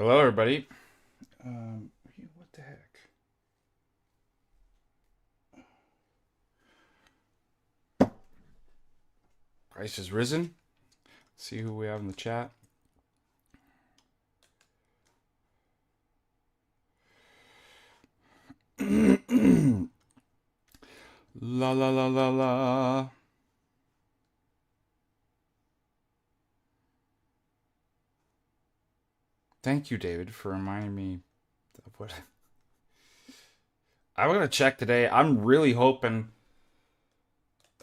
Hello, everybody. What the heck? Christ is risen. See who we have in the chat. La la la la la. Thank you, David, for reminding me of what I'm gonna check today. I'm really hoping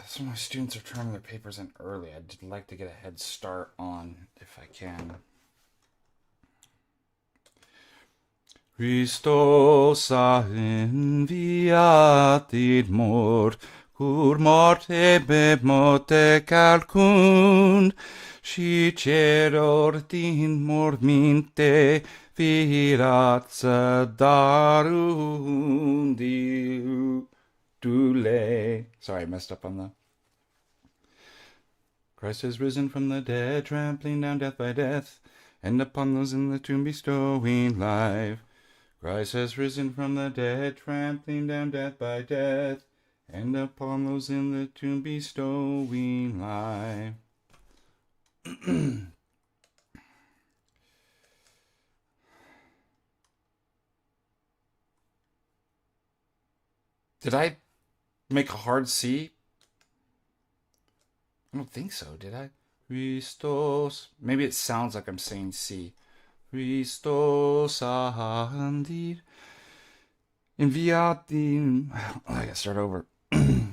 some of my students are turning their papers in early. I'd like to get a head start on if I can. Christos a inviatit mort, cur morte bemote calcunt, si ceror din morminte virat darundi dule. Sorry, I messed up on that. Christ has risen from the dead, trampling down death by death, and upon those in the tomb bestowing life. Christ has risen from the dead, trampling down death by death, and upon those in the tomb bestowing life. Did I make a hard C? I don't think so, did I? Christos. Maybe it sounds like I'm saying C. Christos andir. Inviatim. I gotta start over.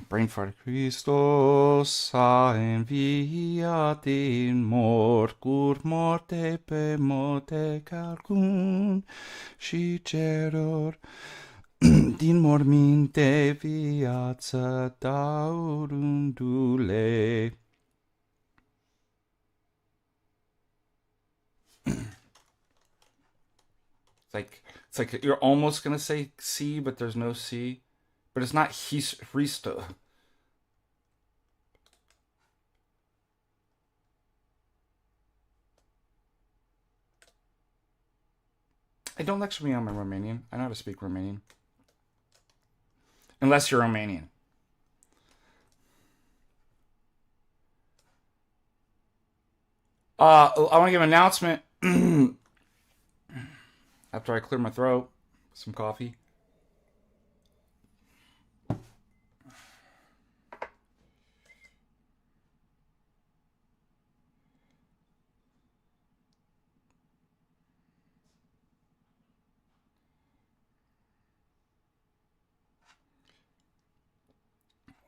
Brain fart. Christos inviatim mort, cur morte pe morte calcun, si ceror din morminte viața daurundule. It's like you're almost gonna say C, but there's no C. But it's not Hristo. Hey, don't lecture me on my Romanian. I know how to speak Romanian. Unless you're Romanian. I want to give an announcement. After I clear my throat, some coffee. One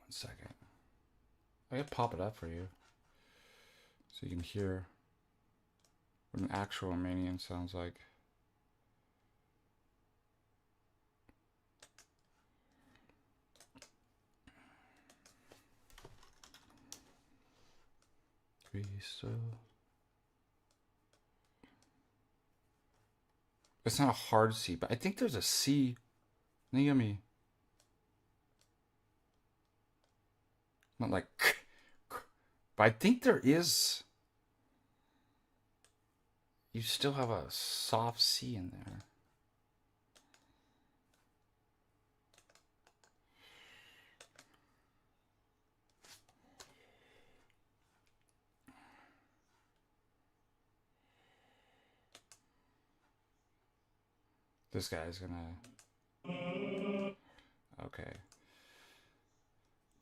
second. I gotta pop it up for you so you can hear what an actual Romanian sounds like. So it's not a hard C, but I think there's a C. Near me. Not like but I think there is. You still have a soft C in there. This guy's gonna. Okay.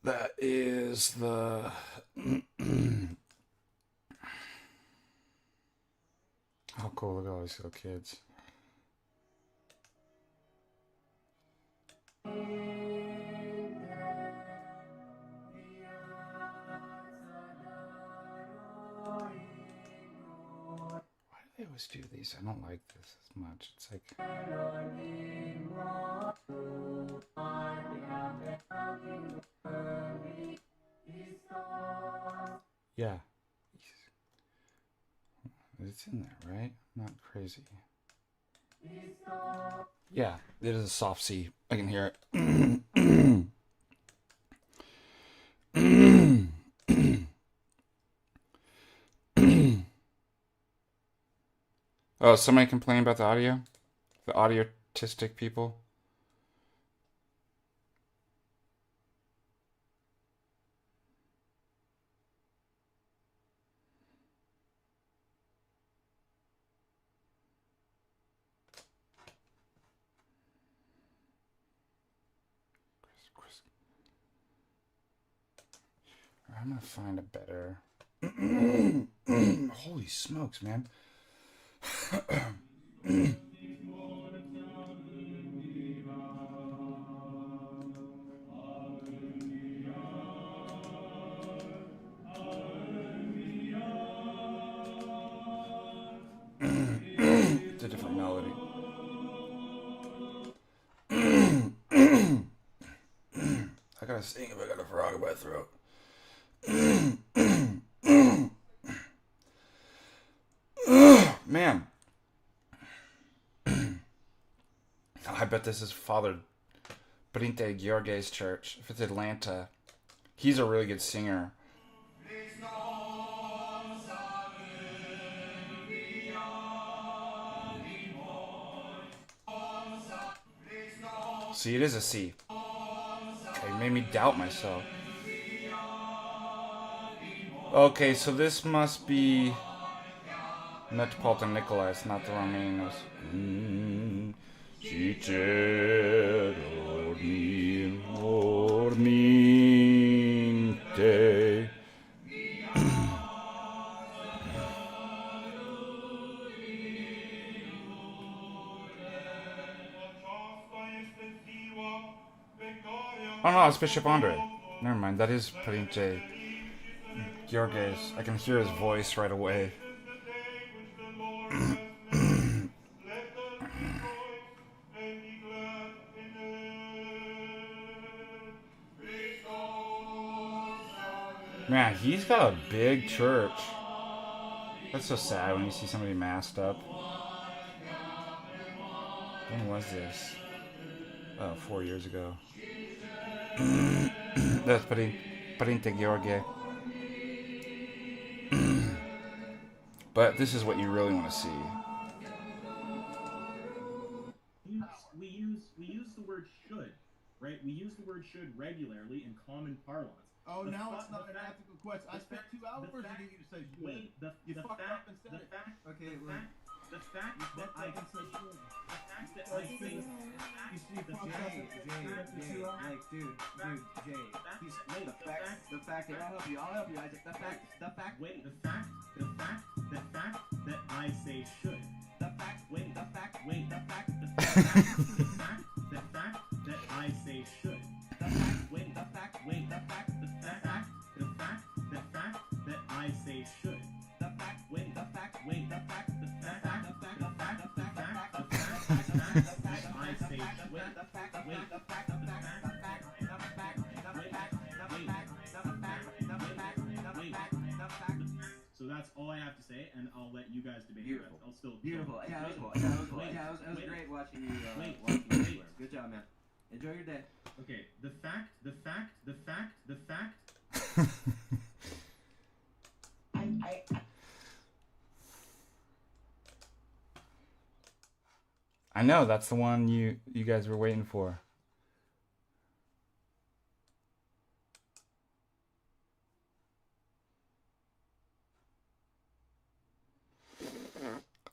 That is the. How cool, look at all these little kids. They always do these. I don't like this as much. It's like. Yeah. It's in there, right? I'm not crazy. Yeah, it is a soft C. I can hear it. Oh, somebody complained about the audio? The audiotistic people? I'm gonna find a better. Holy smokes, man. It's a different melody. I gotta sing if I got a frog in my throat. Man. I bet this is Father Brinte George's church. If it's Atlanta, he's a really good singer. See, it is a C. Okay, made me doubt myself. Okay, so this must be Metropolitan Nikolai. It's not the Romanos. Oh no, it's Bishop Andre. Never mind, that is Prince Georges. I can hear his voice right away. Man, he's got a big church. That's so sad when you see somebody masked up. When was this? Oh, 4 years ago. That's Prince George. But this is what you really want to see. We use the word should, right? We use the word should regularly in common parlance. Oh, now it's not an ethical question. I spent 2 hours to get you to say should. Wait, the fucked fact, up and said it. okay, the fact that I say should, the fact that I say, you fucked up and said Jay, like, dude, Jay, the fact that I'll help you, Isaac. The fact that I say should. The fact that I say should. The fact that I say should. So that's all I have to say, and I'll let you guys debate. Beautiful. I'll still beautiful. Yeah, it was cool. Yeah, it was great watching you. Watching you. Good job, man. Enjoy your day. Okay, the fact. I know, that's the one you guys were waiting for.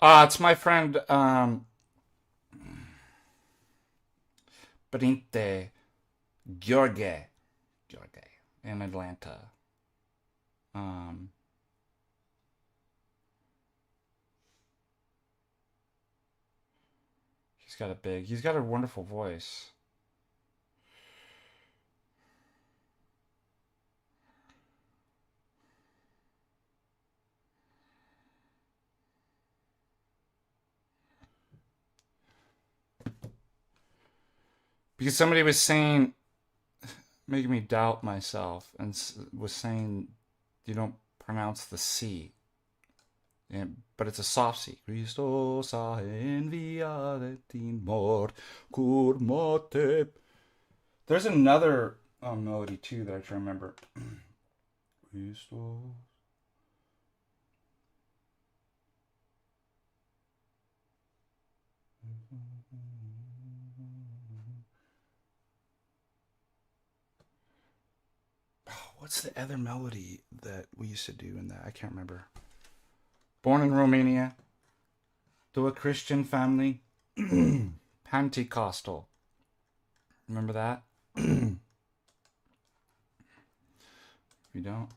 It's my friend Brinte George in Atlanta. He's got a wonderful voice. Because somebody was saying, making me doubt myself, and was saying you don't pronounce the C. But it's a soft C. Christos a enviaret in mor cur mote. There's another melody too that I try to remember. Christos. What's the other melody that we used to do in that? I can't remember. Born in Romania, to a Christian family, Pentecostal. Remember that? You don't?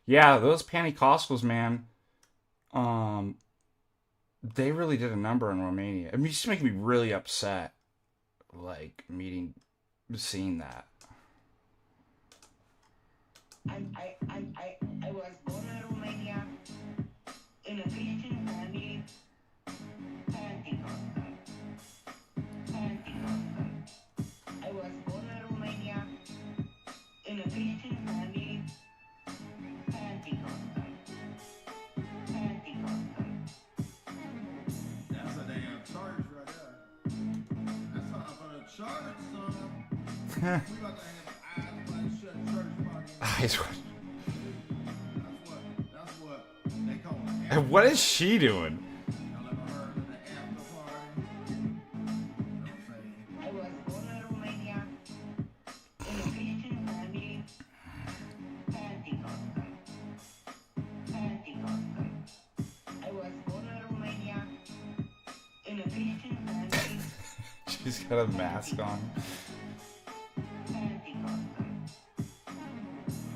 Yeah, those Pentecostals, man. They really did a number in Romania. It used to make me really upset, like seeing that. I was born in Romania in a Christian family. Pentecostal. Pentecostal. I was born in Romania in a Christian family. Pentecostal. Pentecostal. That's a damn church right there. That's something for the church, son. We about to have eyes wide shut church party. Eyes wide. That's what they call it. And what is she doing? Y'all ever heard of the after party? You know what I'm saying? I was born in Romania in a Christian family. Pentecostal. Pentecostal. I was born in Romania in a Christian family. She's got a mask on. Pentecostal. I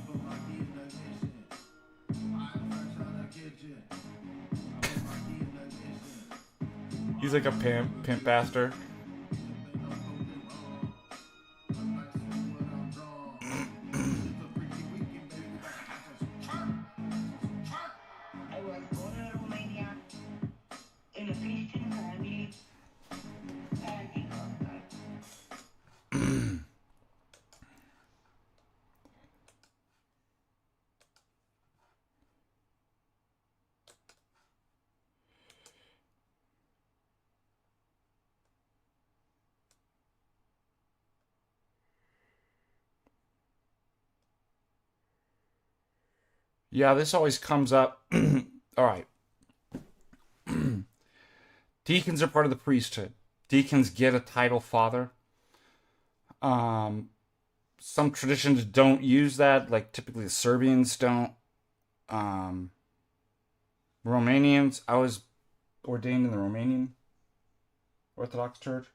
put my key in that shit. I fresh out that kitchen. I put my key in that kitchen. He's like a pimp bastard. I was born in Romania in a Christian family. Pentecostal. Yeah, this always comes up. All right. Deacons are part of the priesthood. Deacons get a title father. Some traditions don't use that, like typically the Serbians don't. Romanians, I was ordained in the Romanian Orthodox Church.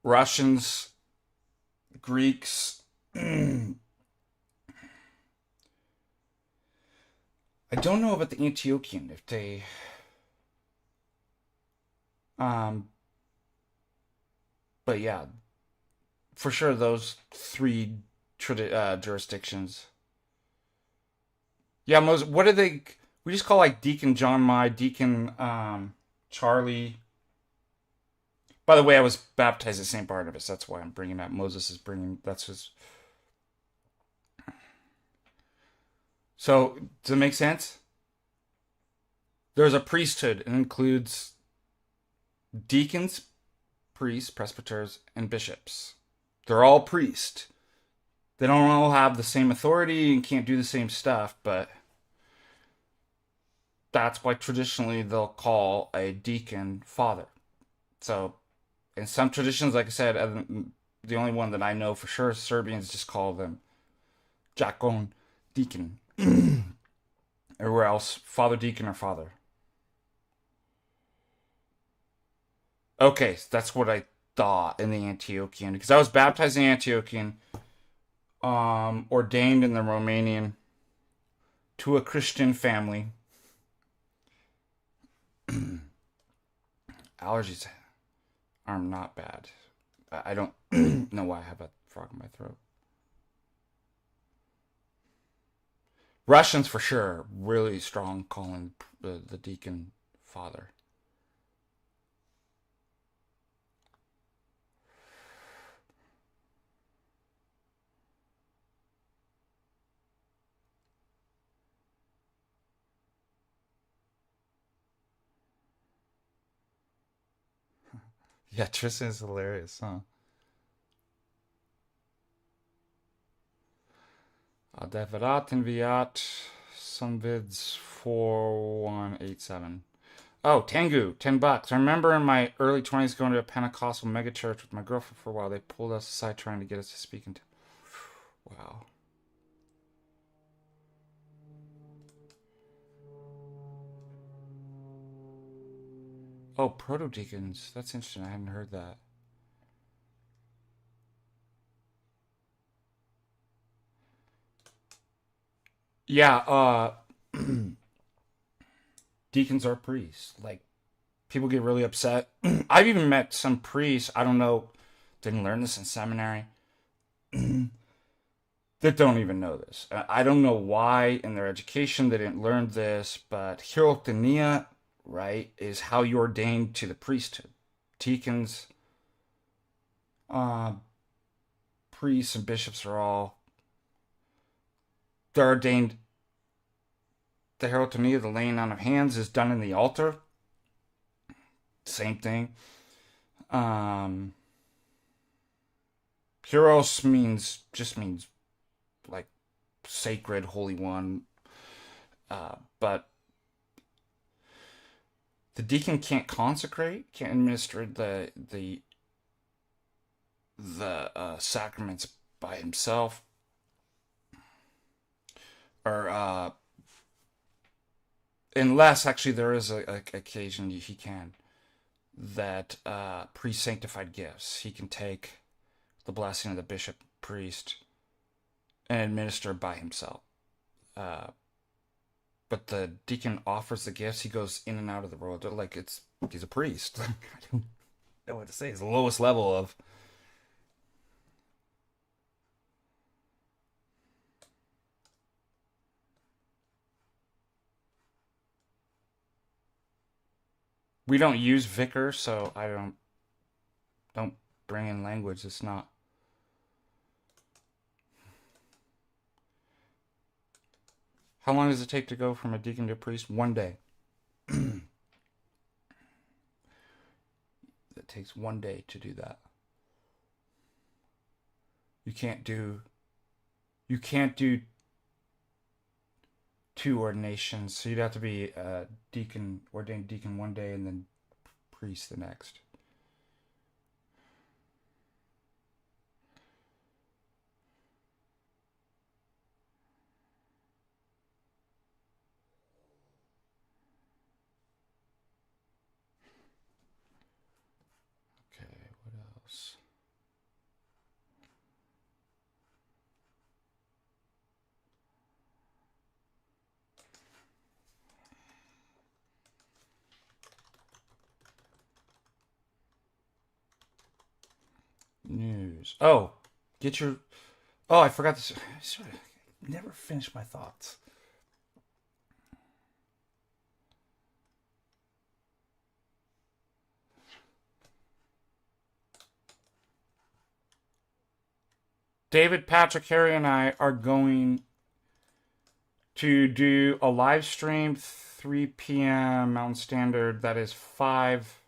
Russians, Greeks. I don't know about the Antiochian, if they but yeah, for sure those three jurisdictions. Yeah, most what do they we just call like Deacon John Mai, Deacon Charlie. By the way, I was baptized at St. Barnabas. That's why I'm bringing up. Moses is bringing. That's his. So, does it make sense? There's a priesthood. It includes deacons, priests, presbyters, and bishops. They're all priests. They don't all have the same authority and can't do the same stuff, but that's why traditionally they'll call a deacon father. So, in some traditions, like I said, the only one that I know for sure, Serbians just call them Jakon, deacon. Everywhere else, father, deacon, or father. Okay, so that's what I thought in the Antiochian. Because I was baptized in the Antiochian, ordained in the Romanian, to a Christian family. Allergies are not bad. I don't know why I have a frog in my throat. Russians for sure, really strong calling the deacon father. Yeah, Tristan is hilarious, huh? Adevărat înviat some vids 4187. Oh, Tengu, $10. I remember in my early 20s going to a Pentecostal megachurch with my girlfriend for a while. They pulled us aside trying to get us to speak into. Wow. Oh, proto-deacons. That's interesting. I hadn't heard that. Yeah, deacons are priests. Like, people get really upset. I've even met some priests, I don't know, didn't learn this in seminary, that don't even know this. I don't know why in their education they didn't learn this, but hierotania, right, is how you're ordained to the priesthood. Deacons, priests, and bishops are all, they're ordained. The hierotania, the laying on of hands, is done in the altar. Same thing. Hieros just means like sacred, holy one. But the deacon can't consecrate, can't administer the sacraments by himself, or unless actually there is a occasion he can. That pre-sanctified gifts, he can take the blessing of the bishop, priest, and administer by himself. But the deacon offers the gifts. He goes in and out of the world like he's a priest. I don't know what to say. It's the lowest level of. We don't use vicar, so I don't bring in language. It's not. How long does it take to go from a deacon to a priest? 1 day. It takes 1 day to do that. You can't do 2 ordinations, so you'd have to be a deacon, ordained deacon 1 day, and then priest the next. Okay, what else? News. Oh, get your. Oh, I forgot this. I never finish my thoughts. David, Patrick, Harry, and I are going to do a live stream 3 p.m. Mountain Standard. That is 5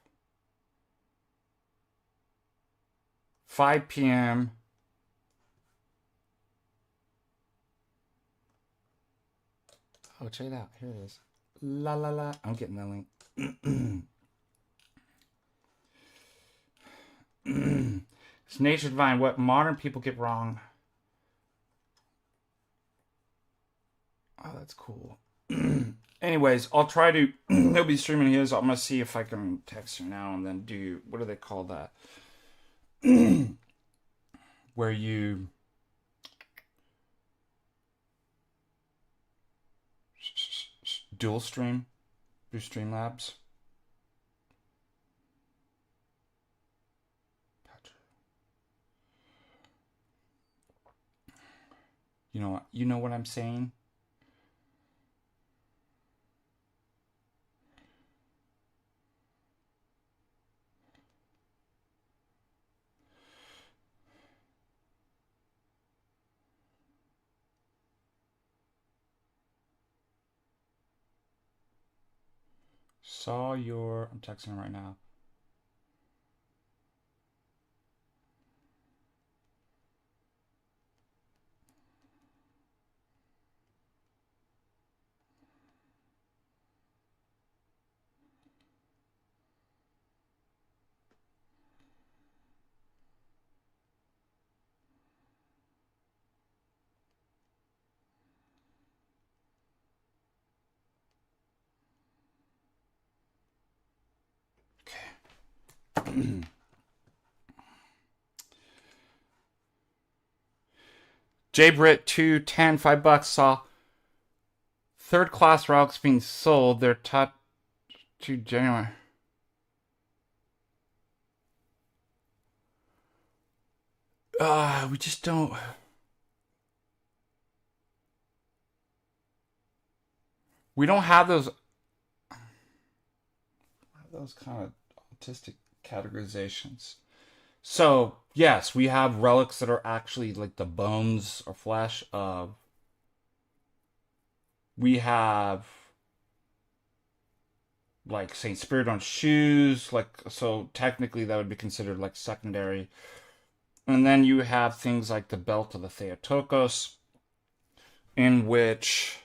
p.m. Oh, check it out. Here it is. La la la. I'm getting that link. It's Nature Divine. What modern people get wrong. Oh, that's cool. Anyways, I'll try to. He'll be streaming his. I'm gonna see if I can text you now and then do. What do they call that? Where you. Dual stream through Streamlabs. You know what I'm saying? I'm texting him right now. JBrit 210, $5 saw third class relics being sold. They're taught to genuine. We just don't. We don't have those kind of autistic categorizations. So, yes, we have relics that are actually like the bones or flesh of. We have like Saint Spiridon's shoes, like, so technically that would be considered like secondary. And then you have things like the belt of the Theotokos, in which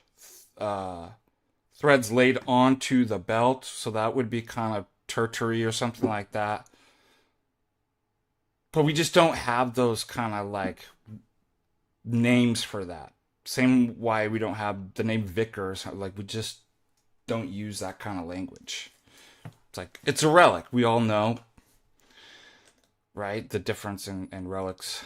threads laid onto the belt, so that would be kind of tertiary or something like that. But we just don't have those kind of like names for that. Same why we don't have the name vicars. Like, we just don't use that kind of language. It's like, it's a relic. We all know, right? The difference in relics.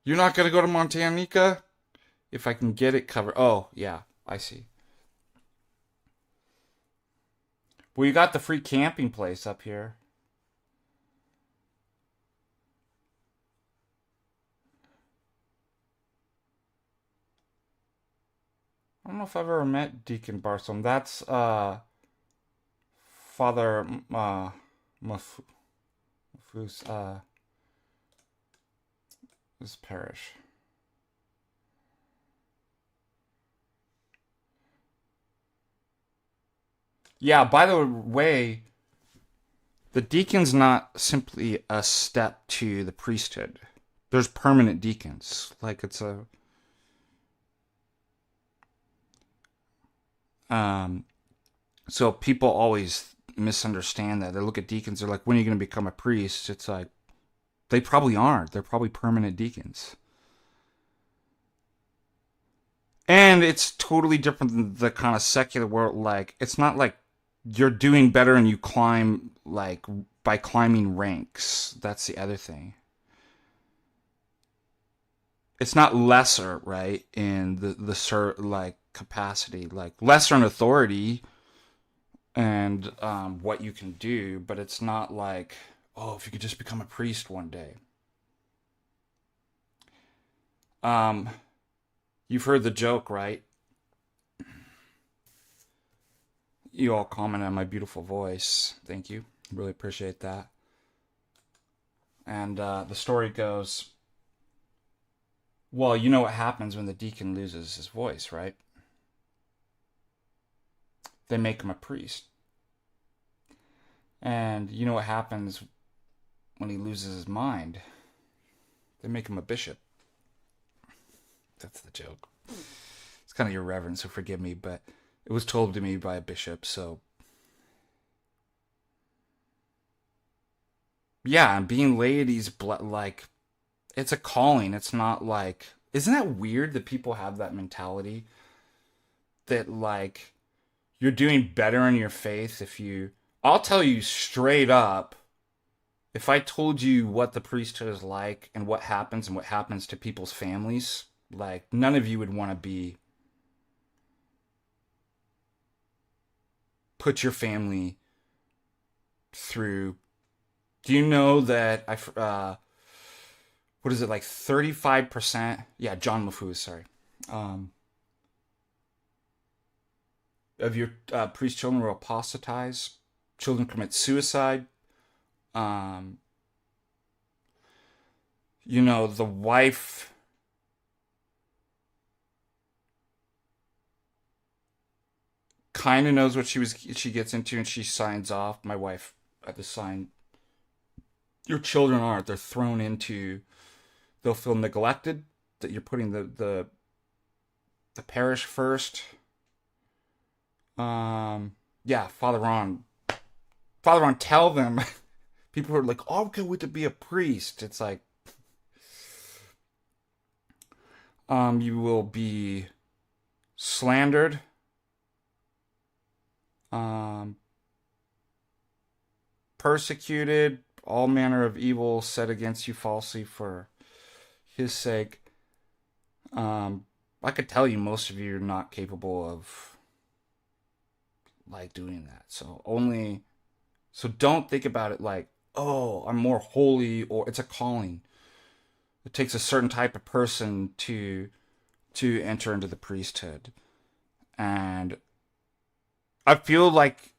You're not going to go to MontaNika? If I can get it covered. Oh, yeah, I see. Well, you got the free camping place up here. I don't know if I've ever met Deacon Barsom. That's Father Mafus, his parish. Yeah, by the way, the deacon's not simply a step to the priesthood. There's permanent deacons. Like, it's a... So people always misunderstand that. They look at deacons, they're like, when are you going to become a priest? It's like, they probably aren't. They're probably permanent deacons. And it's totally different than the kind of secular world. Like, it's not like you're doing better and you climb, like, by climbing ranks. That's the other thing. It's not lesser, right, in the like, capacity. Like, lesser in authority and what you can do, but it's not like, oh, if you could just become a priest one day. You've heard the joke, right? You all comment on my beautiful voice. Thank you. Really appreciate that. And the story goes, well, you know what happens when the deacon loses his voice, right? They make him a priest. And you know what happens when he loses his mind? They make him a bishop. That's the joke. It's kind of irreverent, so forgive me, but it was told to me by a bishop, so... Yeah, and being laity's like... It's a calling. It's not like... Isn't that weird that people have that mentality? That, like, you're doing better in your faith if you... I'll tell you straight up, if I told you what the priesthood is like and what happens to people's families, like, none of you would want to be... Put your family through... Do you know that... what is it, like 35%? Yeah, John LaFou, sorry. Of your priest children will apostatize. Children commit suicide. You know, the wife kind of knows what she gets into, and she signs off. My wife had to sign. Your children aren't. They're thrown into. They'll feel neglected, that you're putting the parish first. Yeah, Father Ron, tell them. People are like, oh, okay, we to be a priest. It's like, you will be slandered, um, persecuted, all manner of evil said against you falsely for his sake. I could tell you most of you are not capable of like doing that. So don't think about it like, oh, I'm more holy, or it's a calling. It takes a certain type of person to enter into the priesthood. And I feel like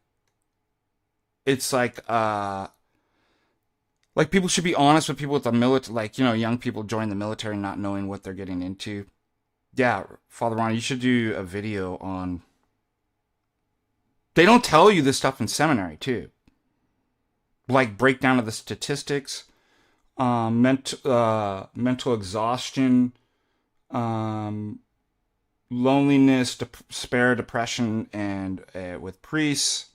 it's like people should be honest with people with the military, like, young people join the military not knowing what they're getting into. Yeah, Father Ron, you should do a video on. They don't tell you this stuff in seminary too. Like breakdown of the statistics, mental exhaustion, loneliness, despair, depression, and with priests.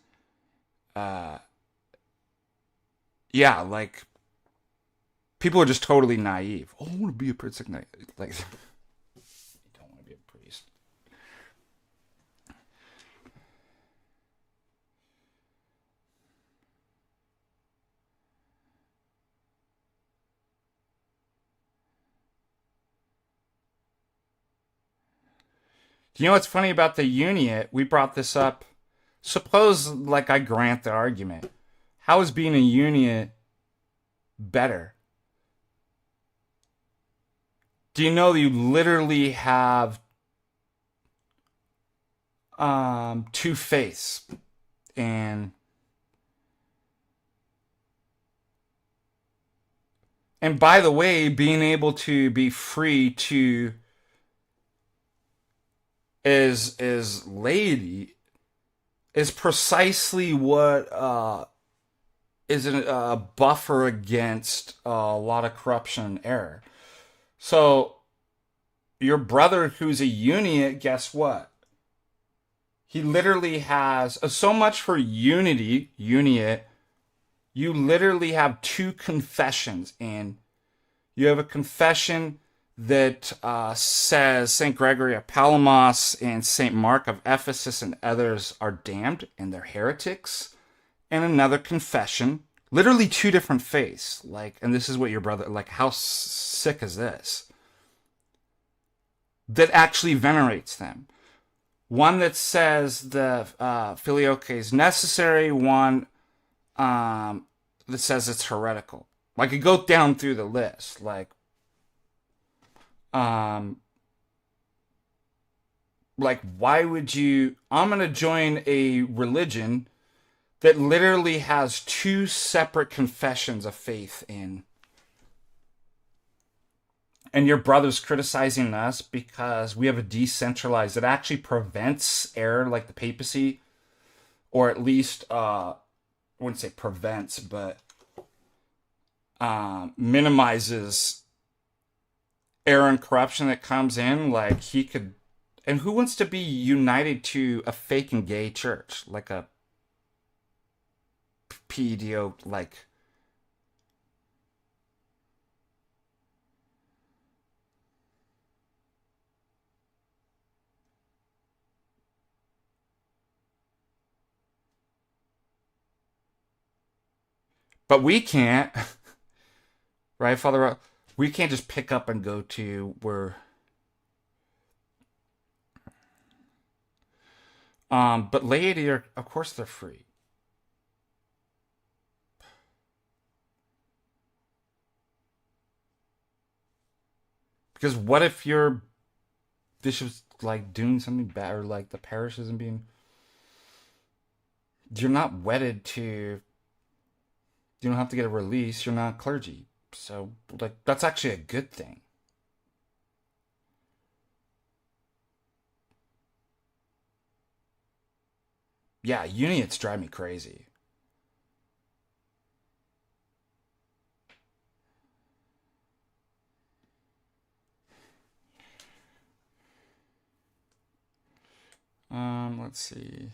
Yeah, like people are just totally naive. Oh, I want to be a priest. Like, you don't want to be a priest. You know what's funny about the uniate? We brought this up. Suppose, like, I grant the argument. How is being a uniate better? Do you know you literally have two faiths? And by the way, being able to be free to is laity is precisely what is a buffer against a lot of corruption and error. So your brother who's a uniate, guess what? He literally has so much for uniate. You literally have two confessions, and you have a confession that says St. Gregory of Palamas and St. Mark of Ephesus and others are damned and they're heretics. And another confession, literally two different faiths. Like, and this is what your brother, like, how sick is this? That actually venerates them. One that says the filioque is necessary, one that says it's heretical. Like, you go down through the list, like why would you? I'm going to join a religion that literally has two separate confessions of faith in. And your brother's criticizing us because we have a decentralized, it actually prevents error like the papacy, or at least, I wouldn't say prevents, but minimizes error and corruption that comes in. Like, he could, and who wants to be united to a fake and gay church? Like a PEDO, like, but we can't, right, Father? We can't just pick up and go to where. But laity are, of course, they're free. Because what if your bishop's like doing something bad, or like the parish isn't being. You're not wedded to. You don't have to get a release. You're not clergy. So, like, that's actually a good thing. Yeah, unions drive me crazy. Let's see.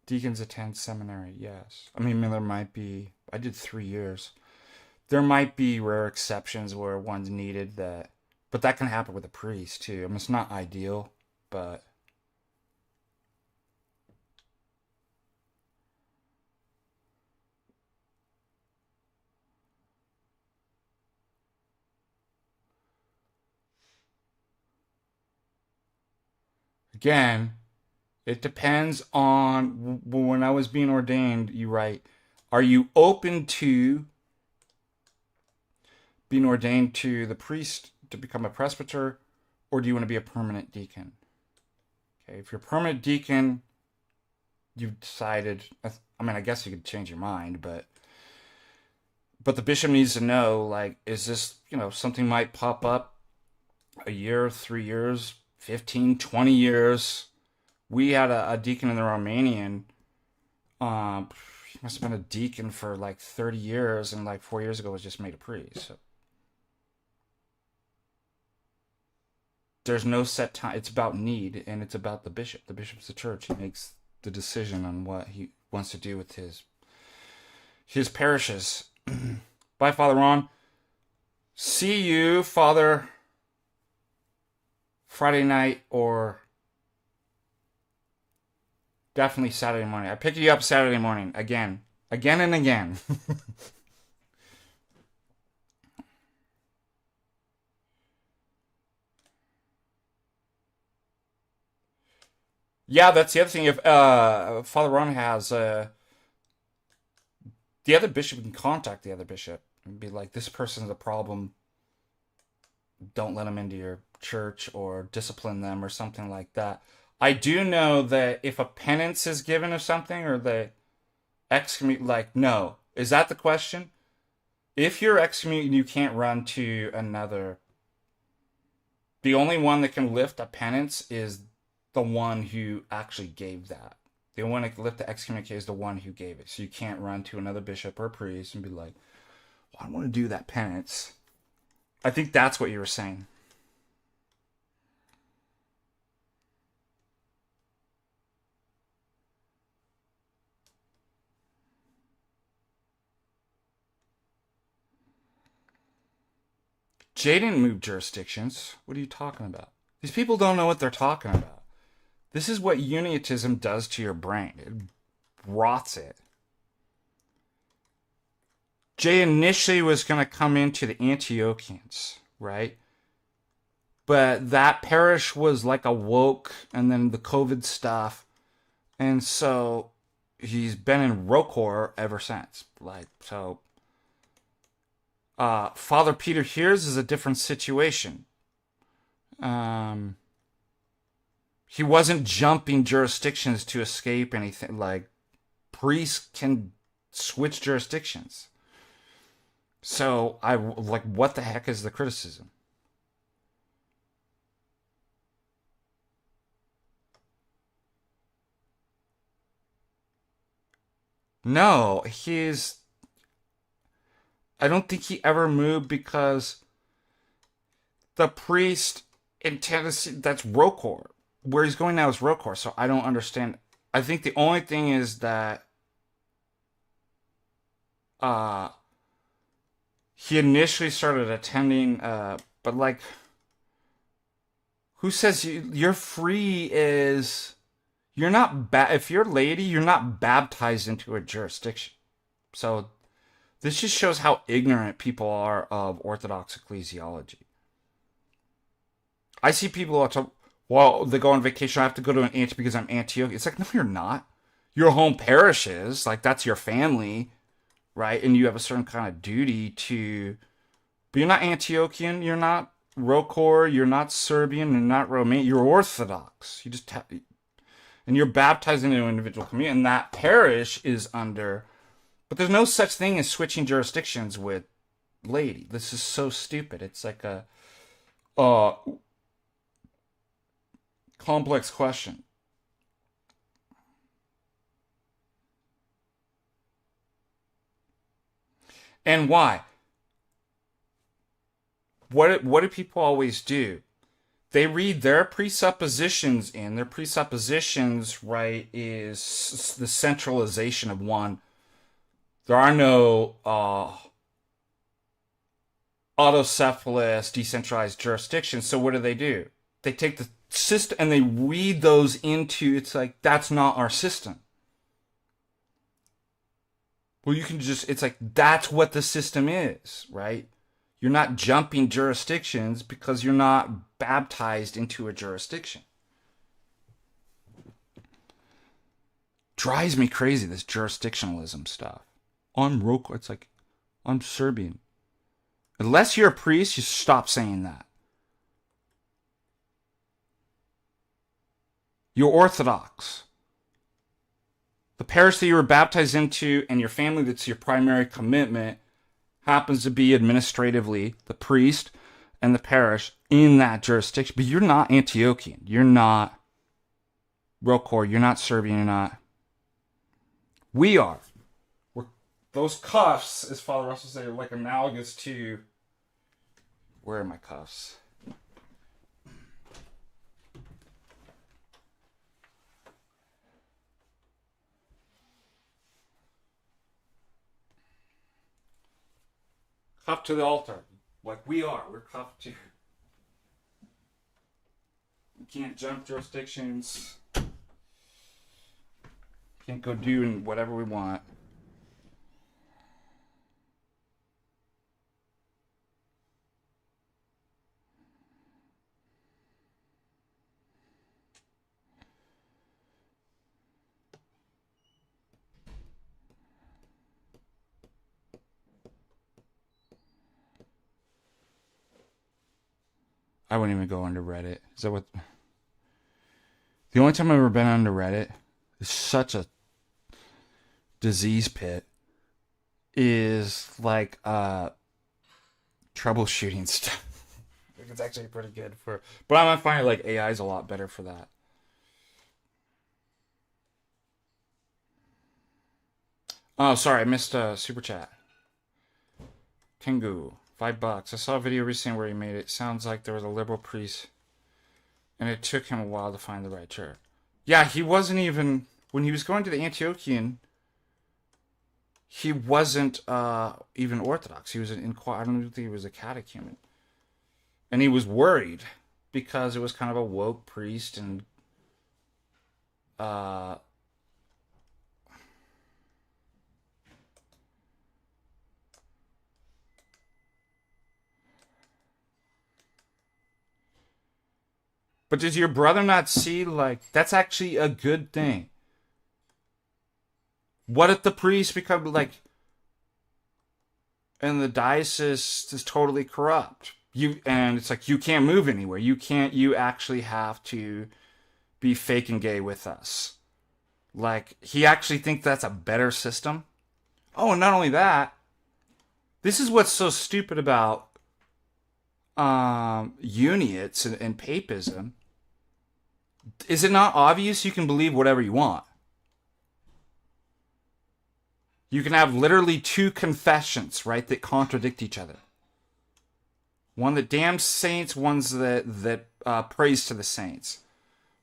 Deacons attend seminary, yes. I mean, there might be, I did 3 years. There might be rare exceptions where one's needed that, But that can happen with a priest too. I mean, it's not ideal, but again, it depends on when I was being ordained. You write, are you open to being ordained to the priest to become a presbyter, or do you want to be a permanent deacon? Okay, if you're a permanent deacon, you've decided. I mean, I guess you could change your mind, but the bishop needs to know, like, is this, something might pop up a year, 3 years, 15, 20 years. We had a deacon in the Romanian. He must have been a deacon for like 30 years, and like 4 years ago was just made a priest. So there's no set time. It's about need, and it's about the bishop. The bishop's the church. He makes the decision on what he wants to do with his parishes. Bye, Father Ron. See you, Father, Friday night or definitely Saturday morning. I pick you up Saturday morning again and again. Yeah, that's the other thing. If Father Ron has the other bishop, can contact the other bishop and be like, this person's a problem. Don't let them into your church, or discipline them or something like that. I do know that if a penance is given or something, or the excommunicate, like, no. Is that the question? If you're excommunicated, you can't run to another. The only one that can lift a penance is the one who actually gave that. The one that can lift the excommunicate is the one who gave it. So you can't run to another bishop or a priest and be like, well, I want to do that penance. I think that's what you were saying. Jay didn't move jurisdictions. What are you talking about? These people don't know what they're talking about. This is what uniatism does to your brain. It rots it. Jay initially was going to come into the Antiochians, right? But that parish was like awoke, and then the COVID stuff. And so he's been in Rocor ever since. Father Peter here's is a different situation. He wasn't jumping jurisdictions to escape anything. Like, priests can switch jurisdictions. So, what the heck is the criticism? No, I don't think he ever moved because the priest in Tennessee, that's Rocor. Where he's going now is Rocor, so I don't understand. I think the only thing is that he initially started attending, but like, who says you're free is, you're not, if you're laity, you're not baptized into a jurisdiction. So this just shows how ignorant people are of Orthodox ecclesiology. I see people all the time, well, they go on vacation, I have to go to an Antioch because I'm Antioch. It's like, no, you're not. Your home parish is, like, that's your family, right? And you have a certain kind of duty to, but you're not Antiochian, you're not Rocor, you're not Serbian, you're not Romanian, you're Orthodox. You just have, and you're baptized into an individual community, and that parish is under, but there's no such thing as switching jurisdictions with laity. This is so stupid. It's like a complex question. And why? What do people always do? They read their presuppositions in. Their presuppositions, right, is the centralization of one. There are no autocephalous, decentralized jurisdictions. So what do? They take the system and they read those into, it's like, that's not our system. Well, you can just, it's like, that's what the system is, right? You're not jumping jurisdictions because you're not baptized into a jurisdiction. Drives me crazy, this jurisdictionalism stuff. It's like, I'm Serbian. Unless you're a priest, you stop saying that. You're Orthodox. The parish that you were baptized into and your family that's your primary commitment happens to be administratively the priest and the parish in that jurisdiction. But you're not Antiochian. You're not Rokor. You're not Serbian. You're not. We are. Those cuffs, as Father Russell said, are like analogous to... Where are my cuffs? Cuffed to the altar. Like we are. We're cuffed to... We can't jump jurisdictions. Can't go do whatever we want. I wouldn't even go under Reddit. Is that what... The only time I've ever been under Reddit is such a disease pit. Is like troubleshooting stuff. I think it's actually pretty good for... But I'm finding like AI is a lot better for that. Oh, sorry, I missed a super chat. Tengu. $5. I saw a video recently where he made it. Sounds like there was a liberal priest, and it took him a while to find the right church. Yeah, he wasn't even... When he was going to the Antiochian, he wasn't even Orthodox. He was I don't think he was a catechumen. And he was worried because it was kind of a woke priest and... But does your brother not see, like, that's actually a good thing? What if the priest become, like, and the diocese is totally corrupt? And it's like, you can't move anywhere. You actually have to be fake and gay with us. Like, he actually thinks that's a better system? Oh, and not only that, this is what's so stupid about uniates and papism. Is it not obvious you can believe whatever you want? You can have literally two confessions, right, that contradict each other. One that damns saints, one's that prays to the saints.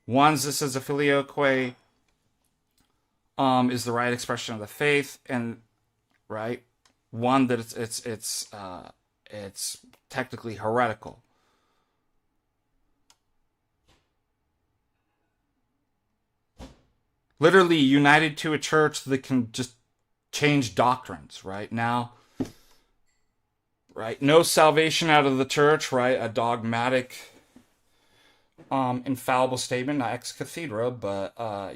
One's that says the filioque is the right expression of the faith, and right, one that it's technically heretical. Literally united to a church that can just change doctrines, right? Now, right? No salvation out of the church, right? A dogmatic, infallible statement, not ex cathedra, but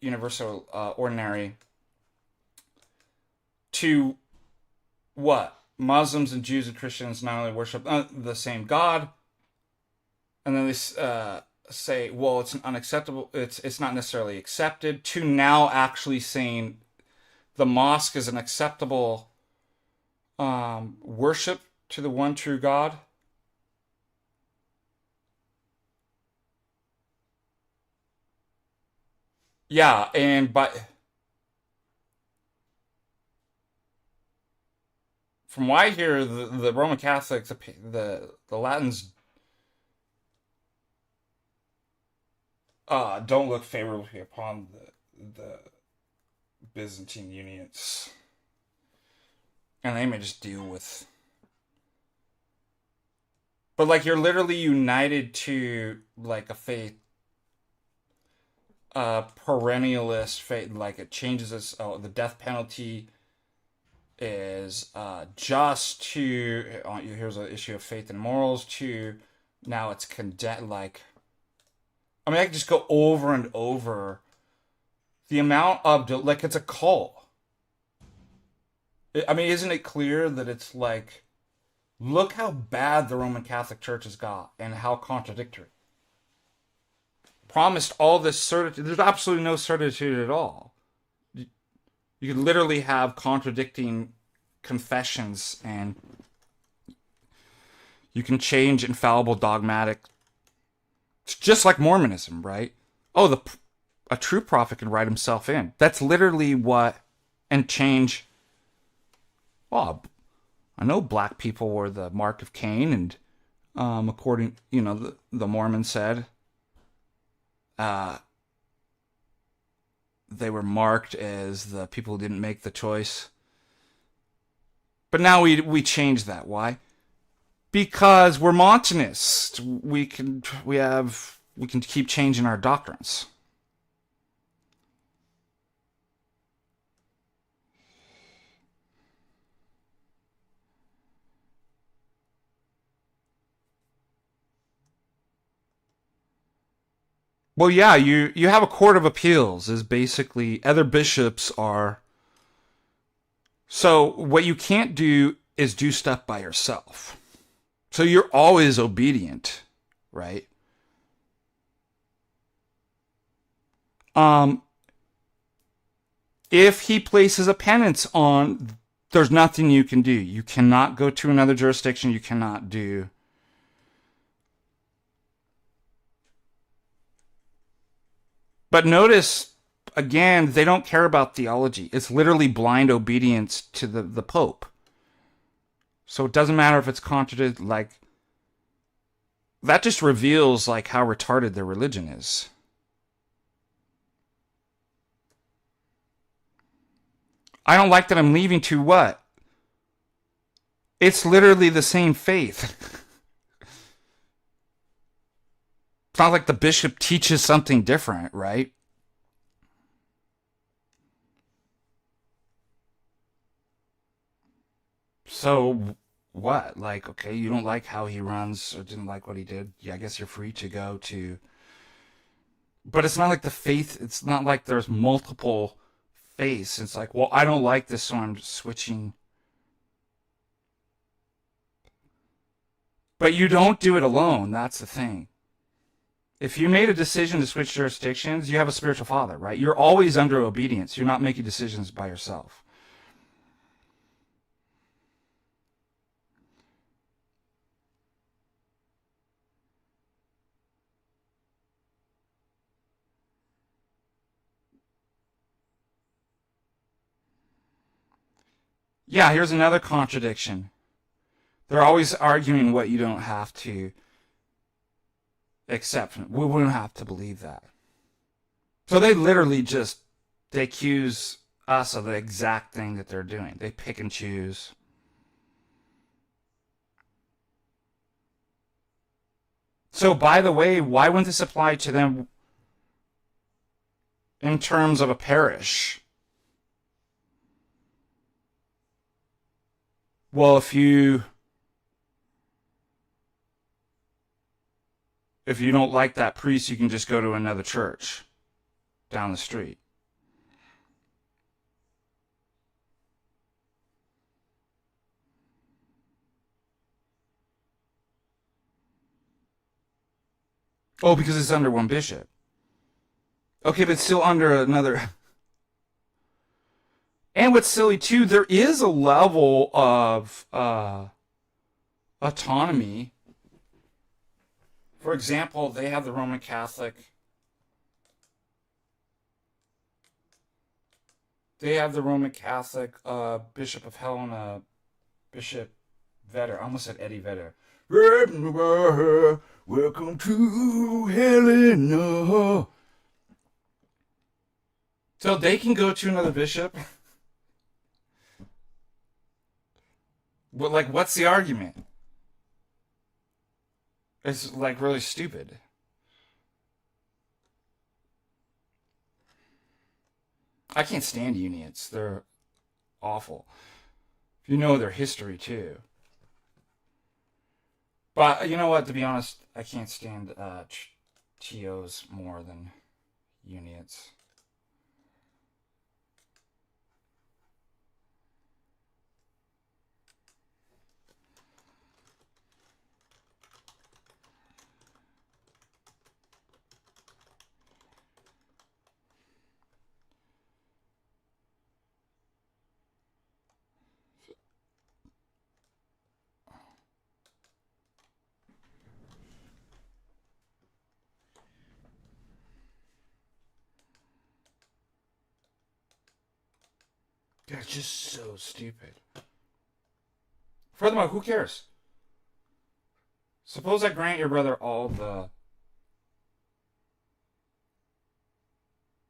universal, ordinary. To what? Muslims and Jews and Christians not only worship the same God, and then they say, well, it's unacceptable. It's not necessarily accepted. To now actually saying the mosque is an acceptable worship to the one true God. Yeah, and from what I hear, the Roman Catholics, the Latins don't look favorably upon the Byzantine unions. And they may just deal with But like you're literally united to like a faith, perennialist faith. Like it changes its. Oh, the death penalty is just to. Here's an issue of faith and morals. To now it's condemned. Like, I mean, I can just go over and over the amount of like it's a cult. I mean, isn't it clear that it's like. Look how bad the Roman Catholic Church has got and how contradictory. Promised all this certitude. There's absolutely no certitude at all. You could literally have contradicting confessions and you can change infallible dogmatic. It's just like Mormonism, right? Oh, a true prophet can write himself in. That's literally what, and change. Well, I know black people were the mark of Cain, and according, the Mormon said, they were marked as the people who didn't make the choice. But now we change that. Why? Because we're Montanists. We can keep changing our doctrines. Well, yeah, you have a court of appeals is basically other bishops are. So what you can't do is do stuff by yourself. So you're always obedient, right? If he places a penance on, there's nothing you can do. You cannot go to another jurisdiction. You cannot do. But notice, again, they don't care about theology. It's literally blind obedience to the Pope. So it doesn't matter if it's contradicted, like, that just reveals, like, how retarded their religion is. I don't like that I'm leaving to what? It's literally the same faith. It's not like the bishop teaches something different, right? So, what? Like, okay, you don't like how he runs or didn't like what he did. Yeah, I guess you're free to go to. But it's not like the faith, it's not like there's multiple faiths. It's like, well, I don't like this, so I'm switching. But you don't do it alone. That's the thing. If you made a decision to switch jurisdictions, you have a spiritual father, right? You're always under obedience. You're not making decisions by yourself. Yeah, here's another contradiction. They're always arguing what you don't have to accept. We wouldn't have to believe that. So they literally they accuse us of the exact thing that they're doing. They pick and choose. So, by the way, why wouldn't this apply to them in terms of a parish? Well, if you don't like that priest, you can just go to another church down the street. Oh, because it's under one bishop. Okay, but still under another. And what's silly too, there is a level of autonomy. For example, they have the Roman Catholic. They have the Roman Catholic Bishop of Helena, Bishop Vedder. I almost said Eddie Vedder. Welcome to Helena. So they can go to another bishop. But, like, what's the argument? It's like really stupid. I can't stand unions. They're awful. You know their history too. But you know what? To be honest, I can't stand TOs more than unions. That's just so stupid. Furthermore, who cares? Suppose I grant your brother all the...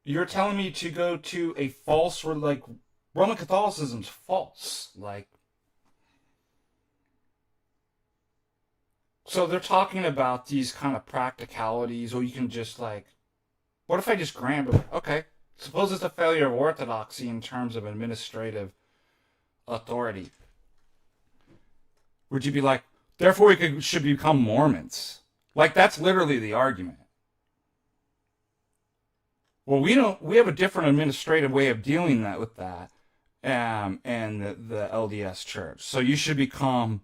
You're telling me to go to a false, or like, Roman Catholicism's false. Like, so they're talking about these kind of practicalities, or you can just like, what if I just grant, okay, suppose it's a failure of orthodoxy in terms of administrative authority. Would you be like, therefore we should become Mormons? Like, that's literally the argument. Well, we have a different administrative way of dealing with that, and the LDS Church. So you should become,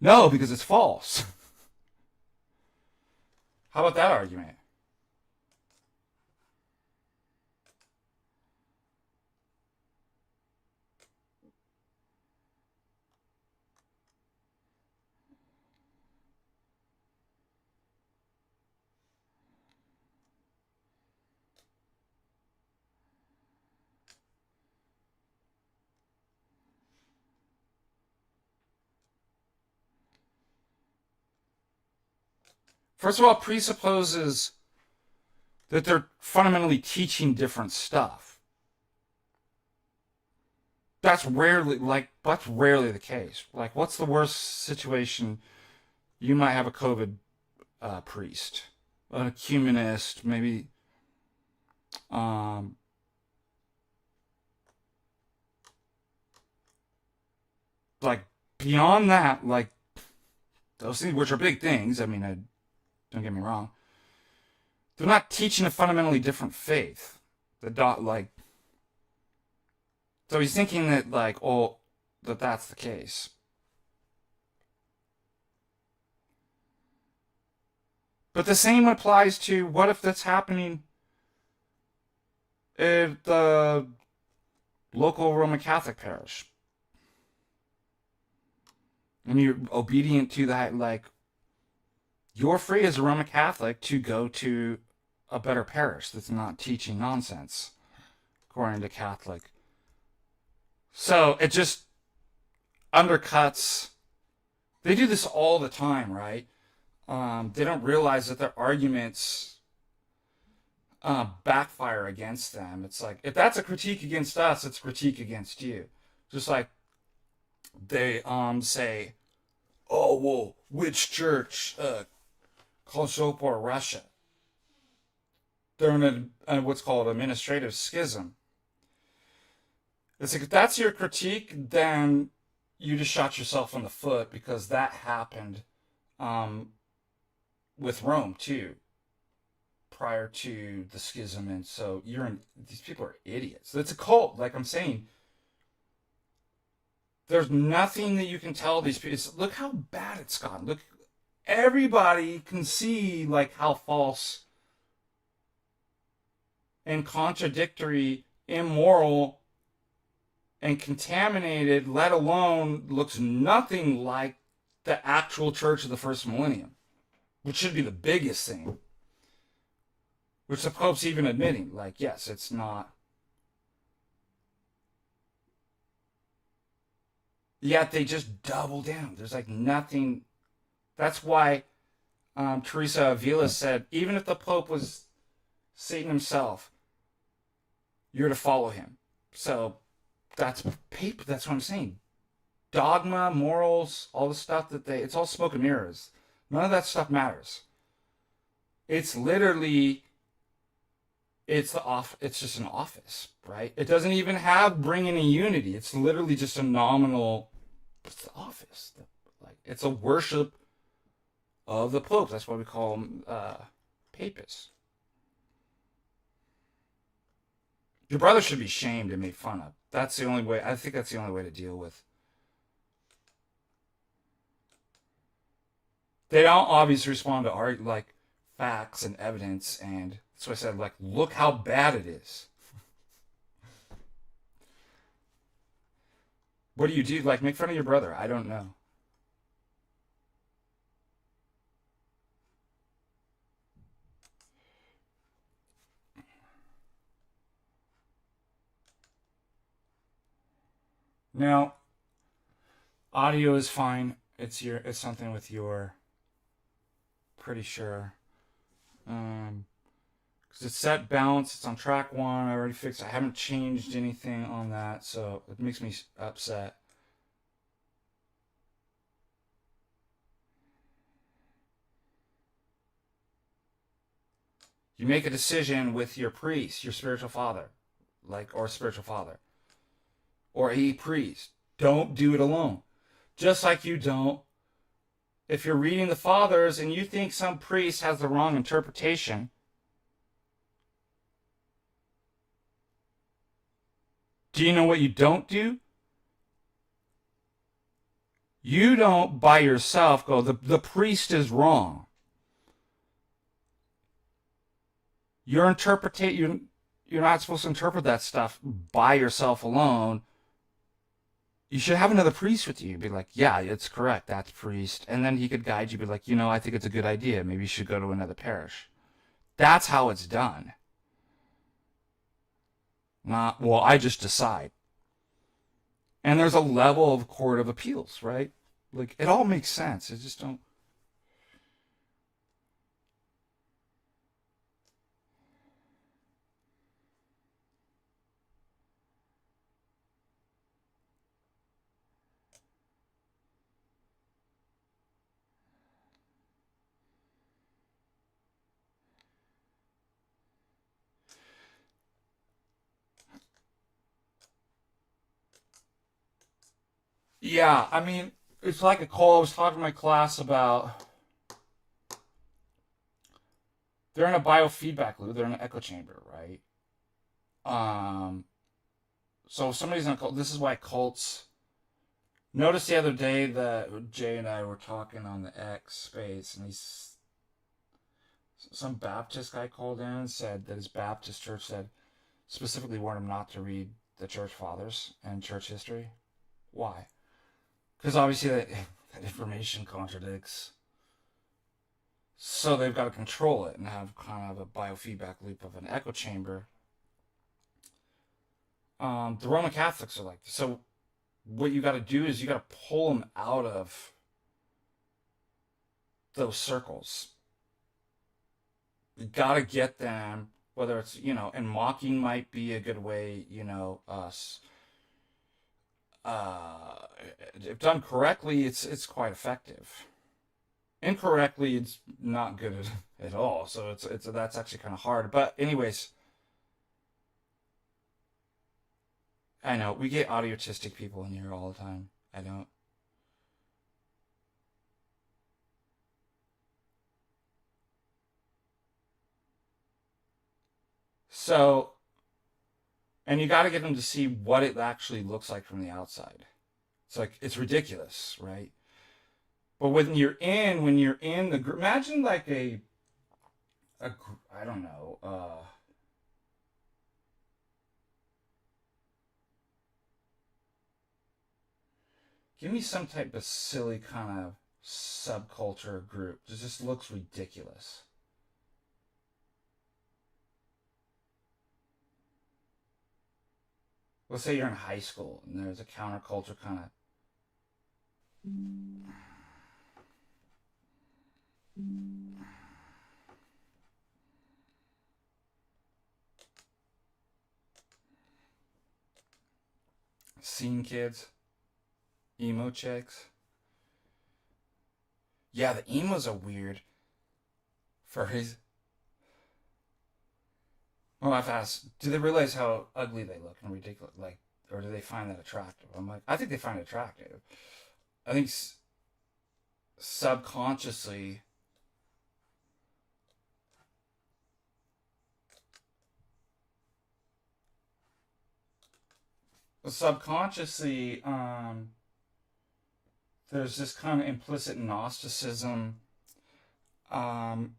no, because it's false. How about that argument? First of all, it presupposes that they're fundamentally teaching different stuff. That's rarely the case. Like, what's the worst situation? You might have a COVID priest, an ecumenist, maybe. Like, beyond that, like, those things, which are big things, I mean, don't get me wrong, they're not teaching a fundamentally different faith. So he's thinking that, like, oh, that's the case. But the same applies to, what if that's happening at the local Roman Catholic parish? And you're obedient to that, like, you're free as a Roman Catholic to go to a better parish that's not teaching nonsense, according to Catholic. So it just undercuts. They do this all the time, right? They don't realize that their arguments backfire against them. It's like, if that's a critique against us, it's a critique against you. Just like they say, oh, well, which church? Kosovo or Russia. They're in what's called administrative schism. It's like, if that's your critique, then you just shot yourself in the foot, because that happened with Rome too, prior to the schism. And so these people are idiots. It's a cult, like I'm saying. There's nothing that you can tell these people. Look how bad it's gotten. Look, everybody can see, like, how false and contradictory, immoral, and contaminated, let alone looks nothing like the actual church of the first millennium, which should be the biggest thing. Which the Pope's even admitting, like, yes, it's not. Yet they just double down. There's like nothing. That's why Teresa Avila said, even if the Pope was Satan himself, you're to follow him. So that's paper. That's what I'm saying. Dogma, morals, all the stuff it's all smoke and mirrors. None of that stuff matters. It's literally, it's just an office, right? It doesn't even have bringing in unity. It's literally just a nominal, it's the office. Like, it's a worship of the popes. That's why we call them papists. Your brother should be shamed and made fun of. That's the only way. I think that's the only way to deal with. They don't obviously respond to art like facts and evidence, and that's why I said, like, look how bad it is. What do you do? Like, make fun of your brother? I don't know. Now, audio is fine. It's something with your, pretty sure. Because it's set balance. It's on track 1. I already fixed it. I haven't changed anything on that, so it makes me upset. You make a decision with your priest, your spiritual father, or spiritual father, or a priest. Don't do it alone. Just like you don't, if you're reading the fathers and you think some priest has the wrong interpretation, do you know what you don't do? You don't by yourself go, the priest is wrong. You're not supposed to interpret that stuff by yourself alone. You should have another priest with you. Be like, yeah, it's correct. That's priest. And then he could guide you. Be like, I think it's a good idea. Maybe you should go to another parish. That's how it's done. Not, well, I just decide. And there's a level of court of appeals, right? Like, it all makes sense. It just don't. Yeah, I mean, it's like a call. I was talking to my class about. They're in a biofeedback loop. They're in an echo chamber, right? So if somebody's in a cult. This is why cults. Notice the other day that Jay and I were talking on the X space, and some Baptist guy called in and said that his Baptist church specifically warned him not to read the church fathers and church history. Why? Because obviously that information contradicts. So they've got to control it and have kind of a biofeedback loop of an echo chamber. The Roman Catholics are like, so what you got to do is you got to pull them out of those circles. You got to get them, whether it's, and mocking might be a good way, if done correctly, it's quite effective. Incorrectly, it's not good at all. So that's actually kind of hard. But anyways, I know we get autistic people in here all the time. I don't. So, and you got to get them to see what it actually looks like from the outside. It's like, it's ridiculous, right? But when you're in the group, imagine like I don't know, give me some type of silly kind of subculture group. It just looks ridiculous. Let's say you're in high school and there's a counterculture kind of. Scene kids, emo chicks. Yeah, the emos are weird. For his... My wife asks, do they realize how ugly they look and ridiculous? Like, or do they find that attractive? I'm like, I think they find it attractive. I think subconsciously, there's this kind of implicit Gnosticism, um,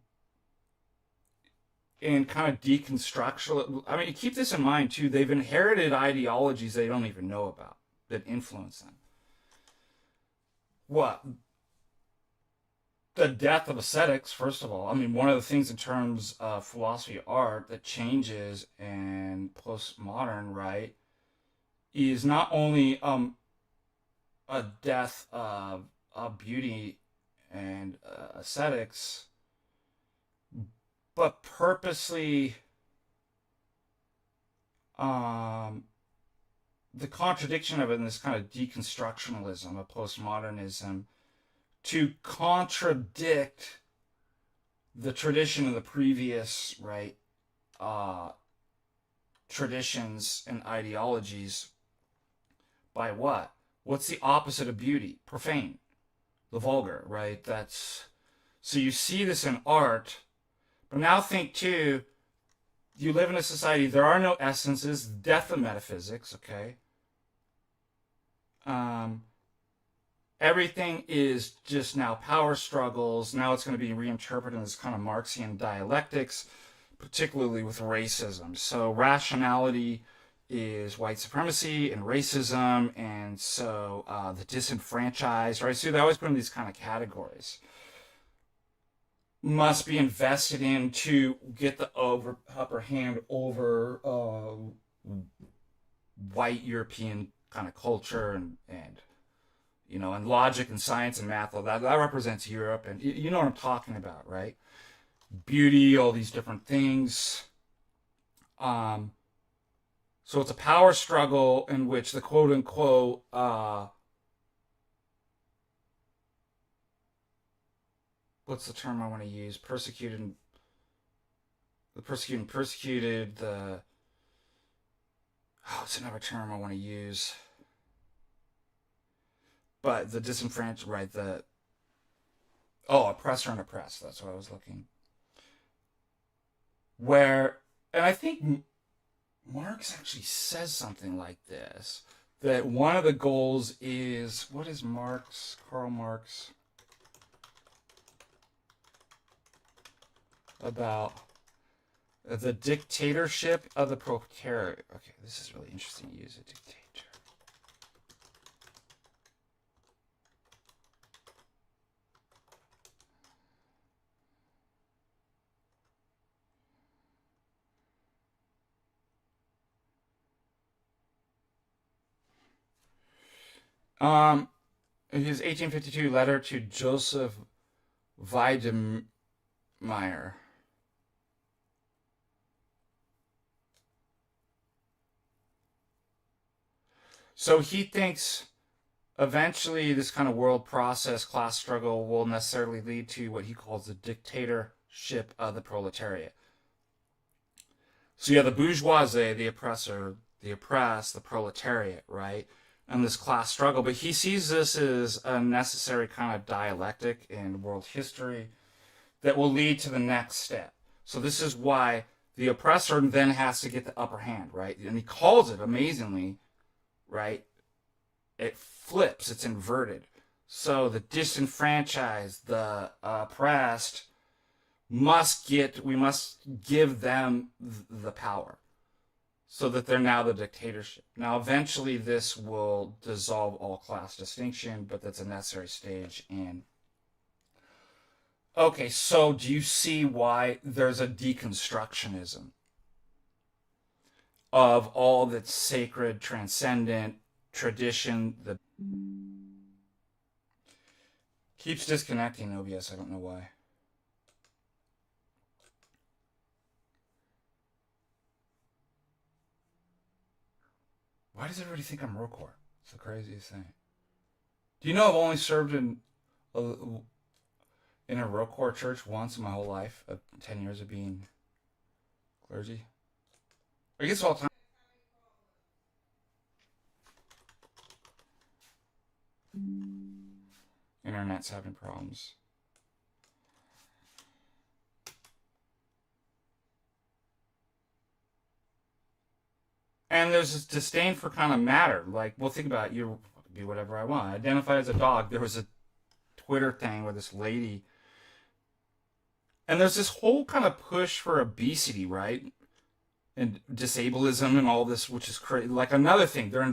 and kind of deconstruction. I mean, keep this in mind too. They've inherited ideologies they don't even know about that influence them. What? The death of ascetics, first of all. I mean, one of the things in terms of philosophy of art that changes in postmodern, right, is not only a death of beauty and aesthetics, but purposely the contradiction of it in this kind of deconstructionalism of postmodernism to contradict the tradition of the previous, right, traditions and ideologies by what? What's the opposite of beauty? Profane, the vulgar, right? That's so you see this in art, but now think too. You live in a society. There are no essences. Death of metaphysics. Okay. Everything is just now power struggles. Now it's going to be reinterpreted as kind of Marxian dialectics, particularly with racism. So rationality is white supremacy and racism, and so the disenfranchised, right? So they always put in these kind of categories. Must be invested in to get the upper hand over white European kind of culture and you know, and logic and science and math, all that represents Europe, and you know what I'm talking about, right? Beauty, all these different things. So it's a power struggle in which the quote unquote what's the term I want to use? Persecuted, it's another term I want to use. But the disenfranchised, right, oppressor and oppressed, that's what I was looking. And I think Marx actually says something like this, that one of the goals is, what is Karl Marx, about the dictatorship of the proletariat. Okay, this is really interesting to use a dictator. His 1852 letter to Joseph Wiedemeyer. So he thinks eventually this kind of world process, class struggle, will necessarily lead to what he calls the dictatorship of the proletariat. So you have the bourgeoisie, the oppressor, the oppressed, the proletariat, right? And this class struggle. But he sees this as a necessary kind of dialectic in world history that will lead to the next step. So this is why the oppressor then has to get the upper hand, right? And he calls it, amazingly, right? It flips, it's inverted. So the disenfranchised, the oppressed, we must give them the power so that they're now the dictatorship. Now, eventually this will dissolve all class distinction, but that's a necessary stage in. Okay, so do you see why there's a deconstructionism of all that's sacred, transcendent, tradition? The keeps disconnecting, OBS, I don't know why. Why does everybody think I'm Roquar? It's the craziest thing. Do you know I've only served in in a real core church once in my whole life of 10 years of being clergy. I guess all the time. Internet's having problems. And there's this disdain for kind of matter. Like, well, think about it. You be whatever I want. I identify as a dog. There was a Twitter thing where this lady, and there's this whole kind of push for obesity, right? And disableism and all this, which is crazy. Like another thing, they're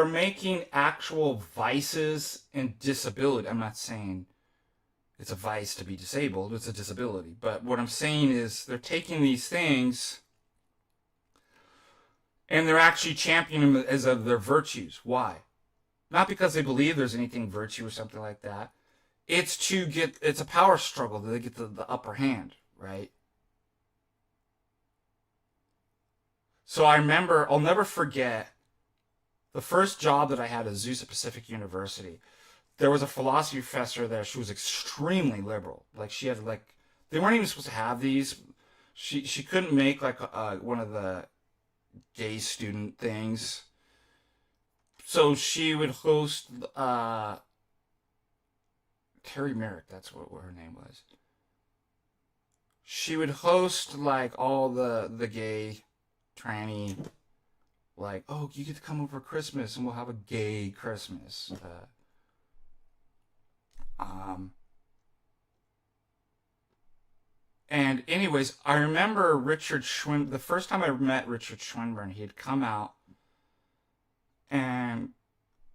making actual vices in disability. I'm not saying it's a vice to be disabled, it's a disability. But what I'm saying is they're taking these things and they're actually championing them as of their virtues. Why? Not because they believe there's anything virtue or something like that. It's a power struggle that they get the upper hand, right? So I remember, I'll never forget the first job that I had at Azusa Pacific University. There was a philosophy professor there. She was extremely liberal. Like she had they weren't even supposed to have these. She couldn't make one of the gay student things. So she would host Terry Merrick, that's what her name was. She would host like all the gay tranny, like, oh, you get to come over Christmas and we'll have a gay Christmas. And anyways, I remember the first time I met Richard Schwinburne, he had come out and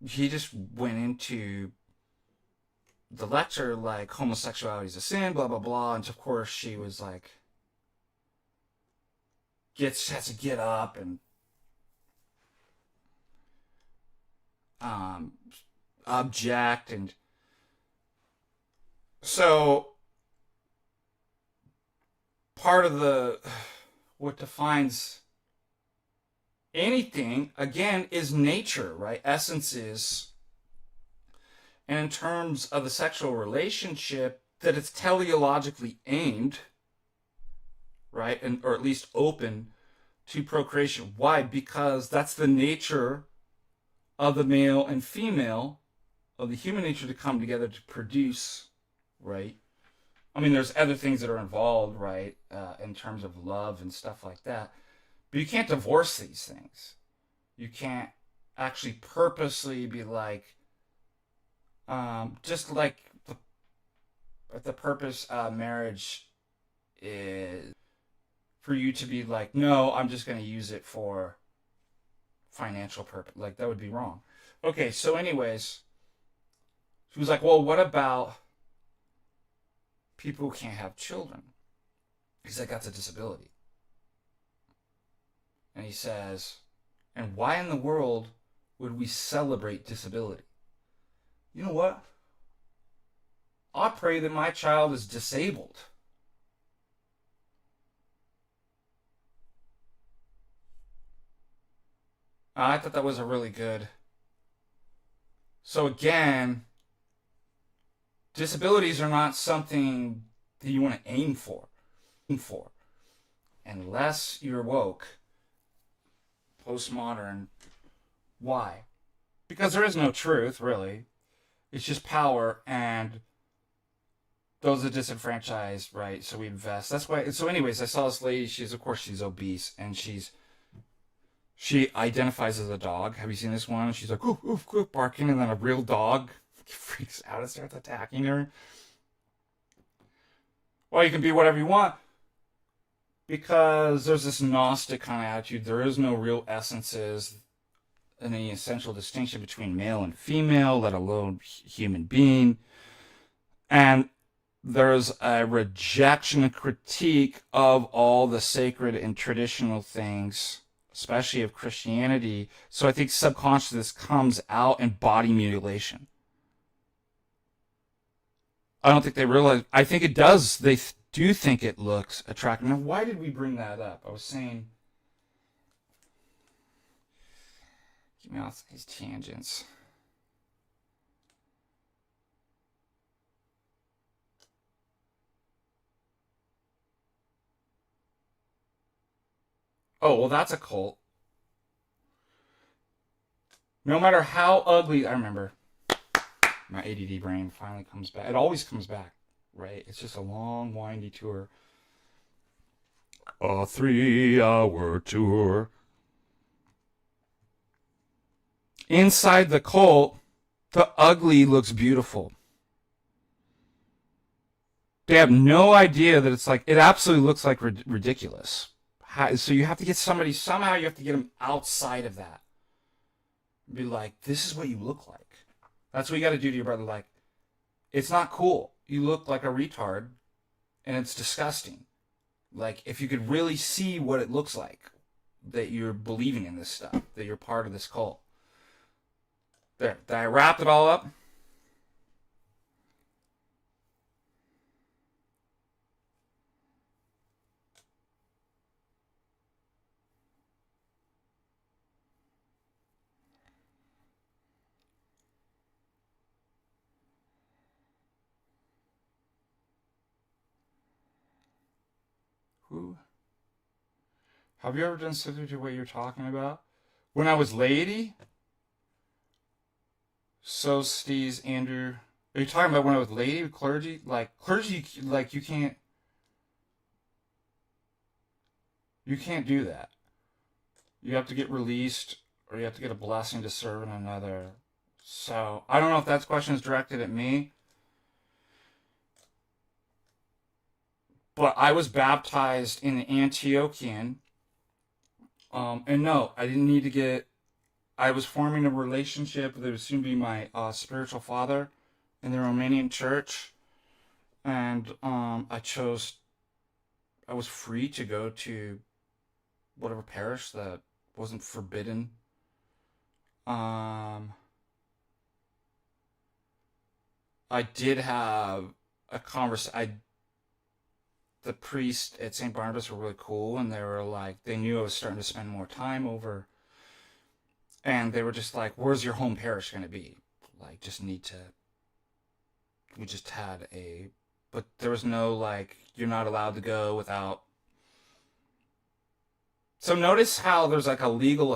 he just went into the lecture like homosexuality is a sin, blah, blah, blah. And of course she was like, has to get up and object. And so part of what defines anything, again, is nature, right? Essence is. And in terms of the sexual relationship, that it's teleologically aimed, right? Or at least open to procreation. Why? Because that's the nature of the male and female, of the human nature to come together to produce, right? I mean, there's other things that are involved, right? In terms of love and stuff like that. But you can't divorce these things. You can't actually purposely be like, just like the purpose of marriage is for you to be like, no, I'm just going to use it for financial purpose. Like, that would be wrong. Okay, so anyways, she was like, well, what about people who can't have children? He's like, that's a disability. And he says, and why in the world would we celebrate disability? You know what? I pray that my child is disabled. I thought that was a really good. So again, disabilities are not something that you want to aim for. Unless you're woke, postmodern. Why? Because there is no truth, really. It's just power, and those are disenfranchised, right? So we invest. That's why. So anyways, I saw this lady. She's obese, and she identifies as a dog. Have you seen this one? She's like, oof, oof, oof, barking, and then a real dog freaks out and starts attacking her. Well, you can be whatever you want, because there's this Gnostic kind of attitude. There is no real essences, any essential distinction between male and female, let alone human being. And there's a rejection and critique of all the sacred and traditional things, especially of Christianity. So I think subconsciously this comes out in body mutilation. I don't think they realize. I think it does. They do think it looks attractive. Now, why did we bring that up? I was saying, keep me off these tangents. Oh, well, that's a cult. No matter how ugly, I remember my ADD brain finally comes back. It always comes back, right? It's just a long, windy tour. A 3-hour tour. Inside the cult, the ugly looks beautiful. They have no idea that it's like, it absolutely looks like ridiculous. So you have to get somebody, somehow you have to get them outside of that. Be like, this is what you look like. That's what you got to do to your brother. Like, it's not cool. You look like a retard, and it's disgusting. Like, if you could really see what it looks like, that you're believing in this stuff, that you're part of this cult. There, did I wrap it all up? Who? Have you ever done similar to what you're talking about? When I was lady? So, Steez, Andrew. Are you talking about when I was lady with clergy? Like, clergy, like, you can't do that. You have to get released, or you have to get a blessing to serve in another. So, I don't know if that question is directed at me. But I was baptized in the Antiochian. And no, I didn't need to get... I was forming a relationship that would soon be my spiritual father in the Romanian church. And I was free to go to whatever parish that wasn't forbidden. I did have a conversation. The priest at St. Barnabas were really cool, and they were like, they knew I was starting to spend more time over, and they were just like, where's your home parish going to be? Like, we just had but there was no, like, you're not allowed to go without. So notice how there's like a legal,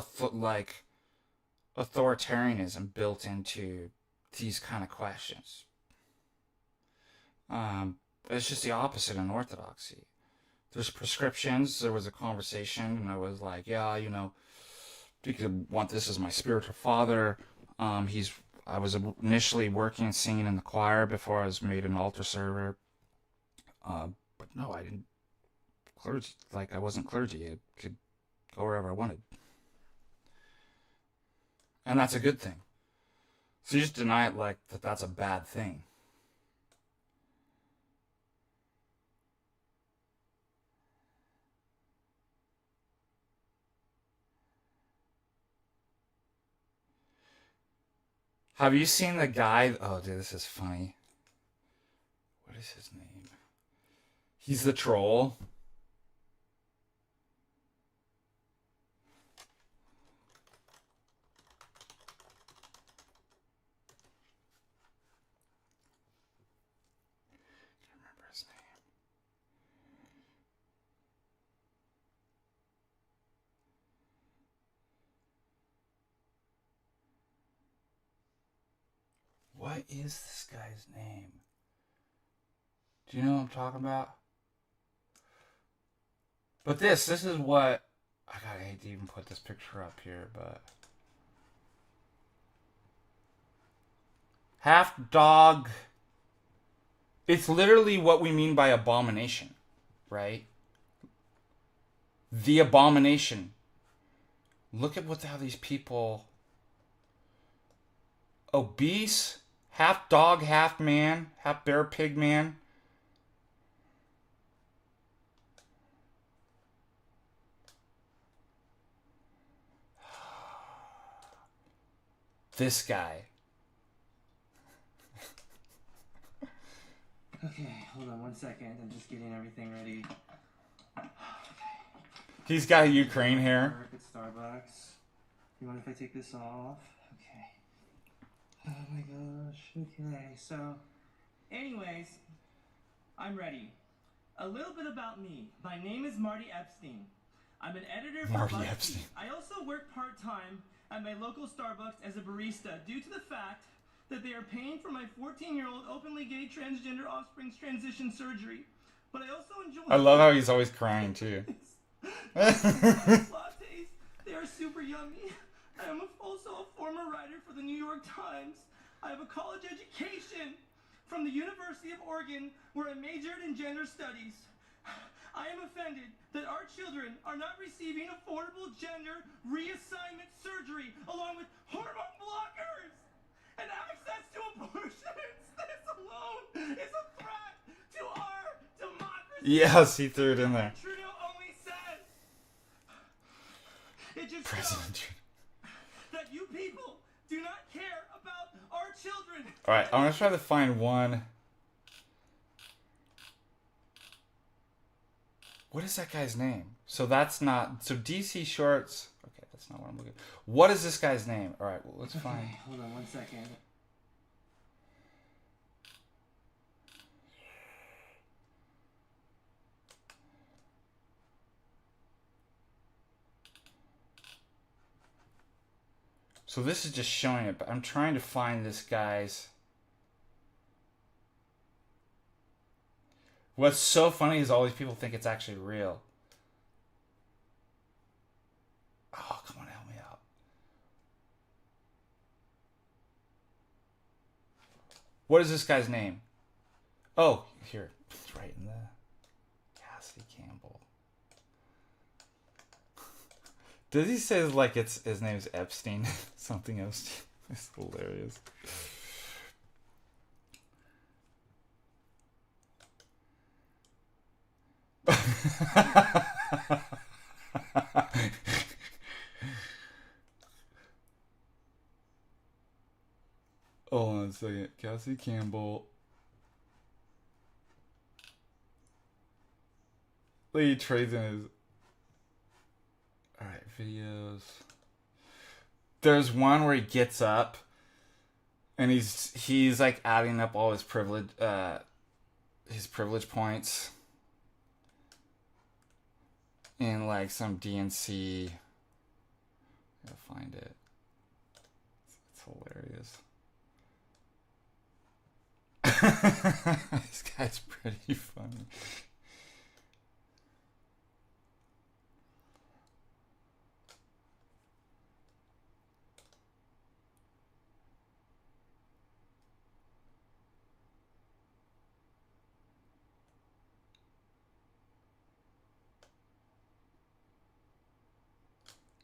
authoritarianism built into these kind of questions. It's just the opposite in Orthodoxy. There's prescriptions. There was a conversation, and I was like, yeah, you could want this as my spiritual father. I was initially working and singing in the choir before I was made an altar server. But no, I didn't. Clergy, like, I wasn't clergy. I could go wherever I wanted. And that's a good thing. So you just deny it like that's a bad thing. Have you seen the guy? Oh, dude, this is funny. What is his name? He's the troll. I can't remember his name. What is this guy's name? Do you know what I'm talking about? But this is what... I hate to even put this picture up here, but... Half dog... It's literally what we mean by abomination, right? The abomination. Look at how these people... Obese, half dog, half man, half bear, pig man. This guy. Okay, hold on 1 second. I'm just getting everything ready. He's got Ukraine hair. Work at Starbucks. You mind if I take this off? Okay. Oh my gosh. Okay, so, anyways, I'm ready. A little bit about me. My name is Marty Epstein. I'm an editor for Marty BuzzFeed. Epstein. I also work part-time at my local Starbucks as a barista due to the fact that they are paying for my 14-year-old openly gay transgender offspring's transition surgery. But I also enjoy... I love how he's always crying too. lattes. They are super yummy. I am also a former writer for the New York Times. I have a college education from the University of Oregon where I majored in gender studies. I am offended that our children are not receiving affordable gender reassignment surgery along with hormone blockers and access to abortions. This alone is a threat to our democracy. Yes, he threw it in there. Trudeau only says. It just President. shows that you people do not care about our children. All right, I'm gonna try to find one. What is that guy's name? So that's not. So DC Shorts. Okay, that's not what I'm looking. What is this guy's name? All right, well, let's find. Okay, hold on 1 second. So this is just showing it, but I'm trying to find this guy's. What's so funny is all these people think it's actually real. Oh, come on, help me out. What is this guy's name? Oh, here. It's right in the Cassidy Campbell. Does he say like it's his name's Epstein? Something else. It's hilarious. Hold on a second. Cassie Campbell. Lee trades in his. Alright, videos. There's one where he gets up and he's like adding up all his privilege points in like some DNC. Gotta find it. It's hilarious. This guy's pretty funny.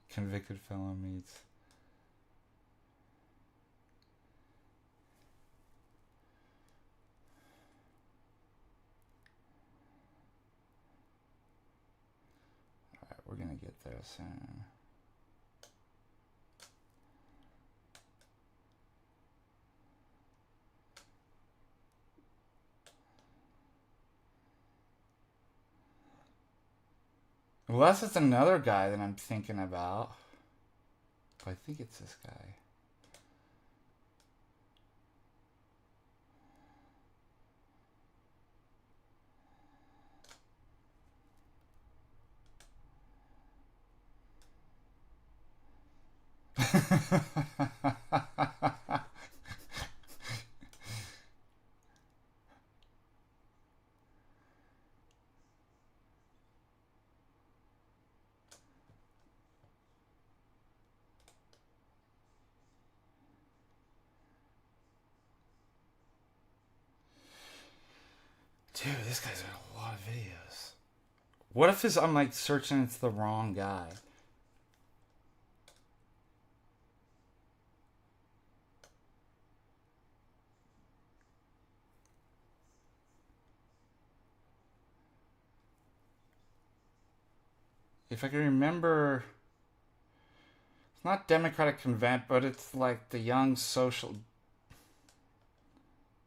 Convicted felon meets. Alright, we're gonna get there soon. Unless it's another guy that I'm thinking about. But I think it's this guy. Dude, this guy's got a lot of videos. What if I'm like searching it's the wrong guy? If I can remember, it's not Democratic Convent, but it's like the Young Social...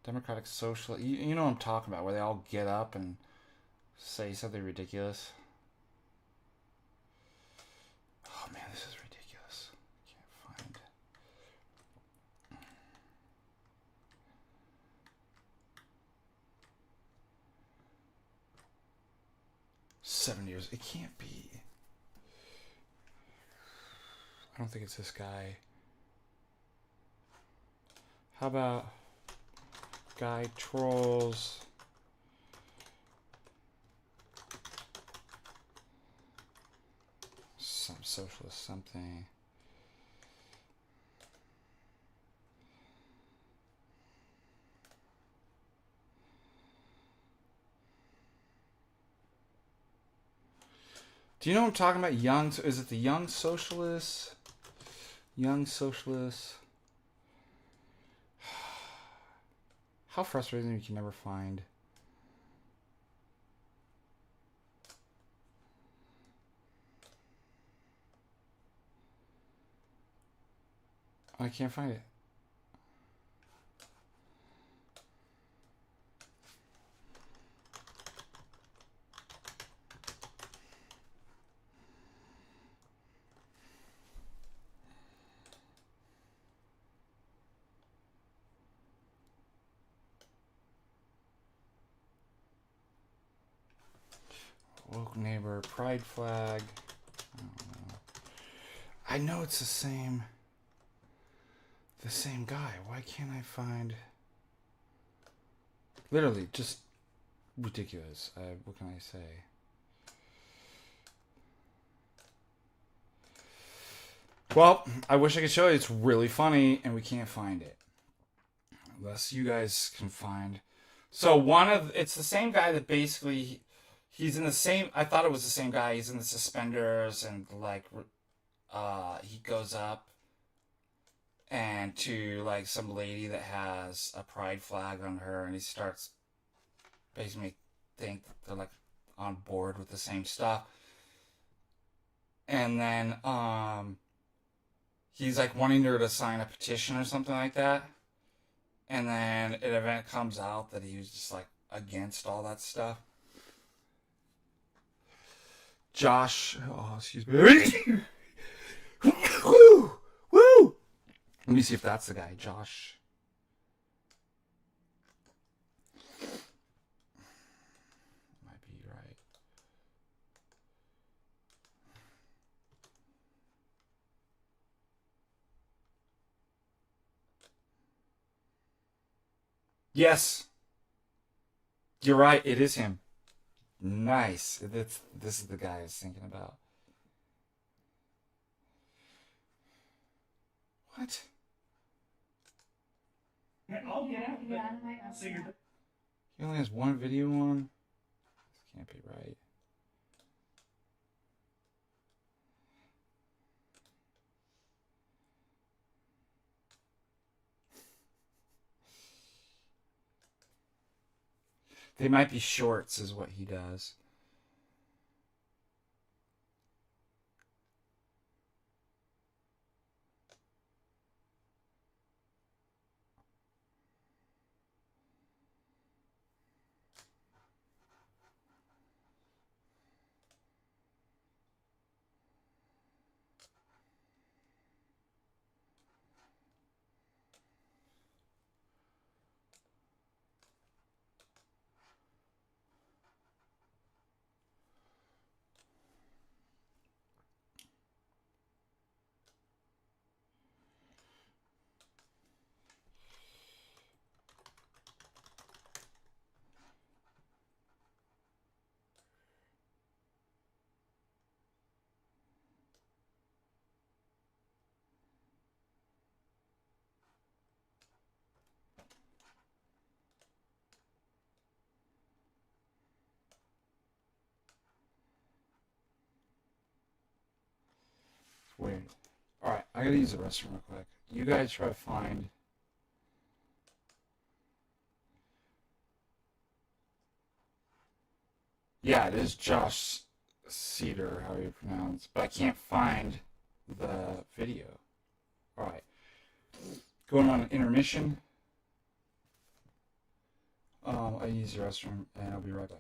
Democratic Social... You know what I'm talking about, where they all get up and say something ridiculous. Oh man, this is ridiculous. I can't find it. 7 years. It can't be. don't think it's this guy. How about guy trolls? Some socialist something. Do you know what I'm talking about? Young, is it the Young Socialists? Young Socialists. How frustrating you can never find. I can't find it. Woke neighbor, pride flag. I don't know. I know it's the same guy. Why can't I find? Literally, just ridiculous. What can I say? Well, I wish I could show you. It's really funny, and we can't find it. Unless you guys can find. So it's the same guy that basically, he's in the same, I thought it was the same guy. He's in the suspenders and like, he goes up and to like some lady that has a pride flag on her, and he starts basically think that they're like on board with the same stuff. And then, he's like wanting her to sign a petition or something like that. And then an event comes out that he was just like against all that stuff. Josh, oh, excuse me. Woo! Woo! Let me see if that's the guy, Josh. Might be right. Yes. You're right, it is him. Nice. This is the guy I was thinking about. What? I'll get out of it. So you're He only has one video on? This can't be right. They might be shorts, is what he does. It's weird. Alright, I gotta use the restroom real quick. You guys try to find... Yeah, it is Josh Cedar, how you pronounce, but I can't find the video. Alright. Going on an intermission. I use the restroom, and I'll be right back.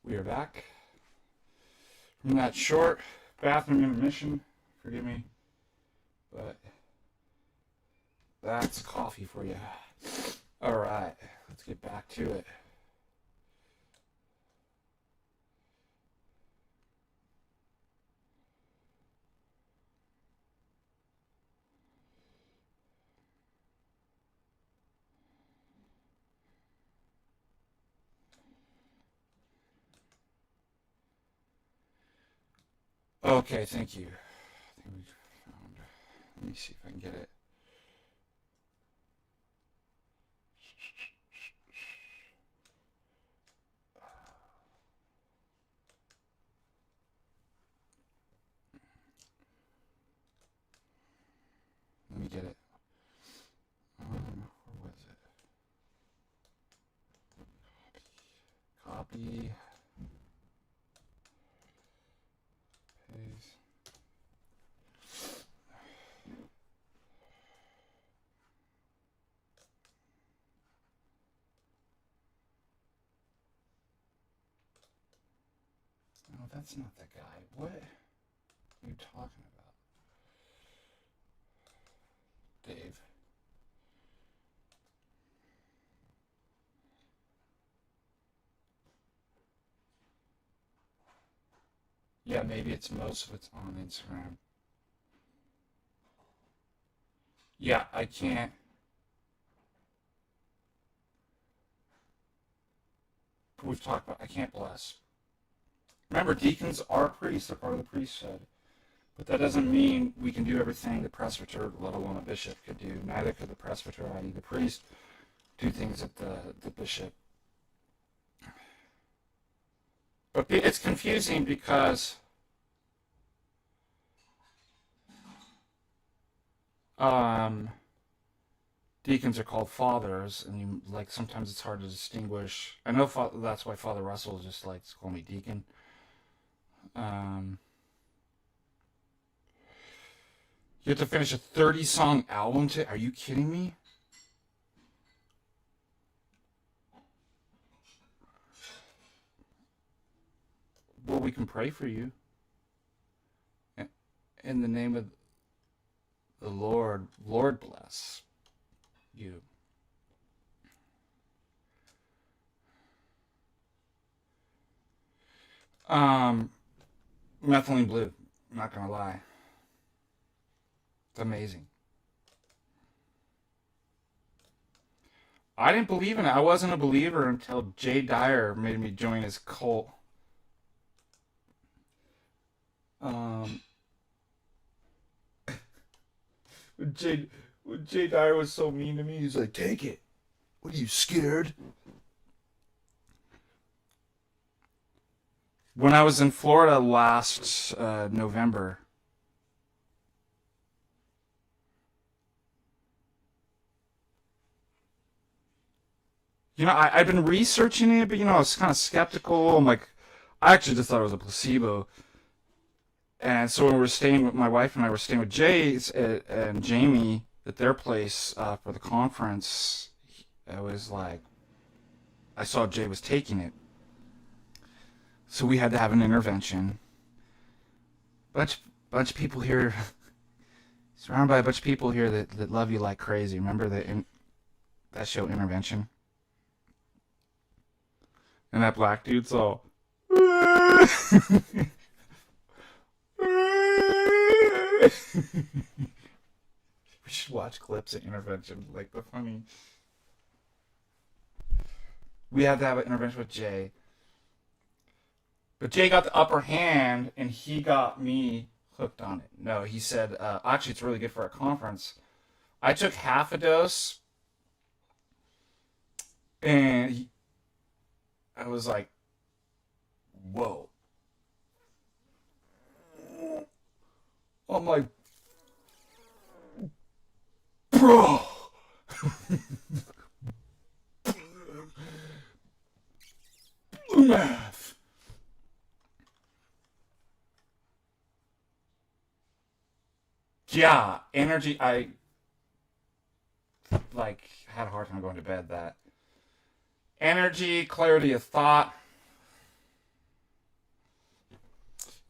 We are back from that short bathroom intermission. Forgive me, but that's coffee for you. All right, let's get back to it. Okay, thank you. I think we found. Let me see if I can get it. Let me get it. Where was it? Copy. Paste. No, that's not the guy. What are you talking about? Dave. Yeah, maybe it's most of it's on Instagram. Yeah, I can't. We've talked about I can't bless. Remember, deacons are priests, they're part of the priesthood. But that doesn't mean we can do everything the presbyter, let alone a bishop, could do. Neither could the presbyter, i.e. the priest, do things that the bishop. But it's confusing because deacons are called fathers, and sometimes it's hard to distinguish. I know that's why Father Russell just likes to call me deacon. You have to finish a 30-song album today? Are you kidding me? Well, we can pray for you. In the name of the Lord, Lord bless you. Methylene blue. I'm not gonna lie. It's amazing. I didn't believe in it. I wasn't a believer until Jay Dyer made me join his cult. When Jay Dyer was so mean to me, he's like, "Take it. What are you, scared?" When I was in Florida last November, I've been researching it, but I was kind of skeptical. I'm like, I actually just thought it was a placebo. And so when we were staying with my wife and I were staying with Jay's and Jamie at their place for the conference, it was like I saw Jay was taking it, so we had to have an intervention. Bunch of people here, surrounded by a bunch of people here that love you like crazy. Remember that show Intervention? And that black dude's all. We should watch clips of Intervention, like the funny. We had to have an intervention with Jay. But Jay got the upper hand, and he got me hooked on it. No, he said, actually, it's really good for our conference. I took half a dose, and I was like, whoa. I'm like, bro. Blue math. Yeah, energy. I had a hard time going to bed. That energy, clarity of thought.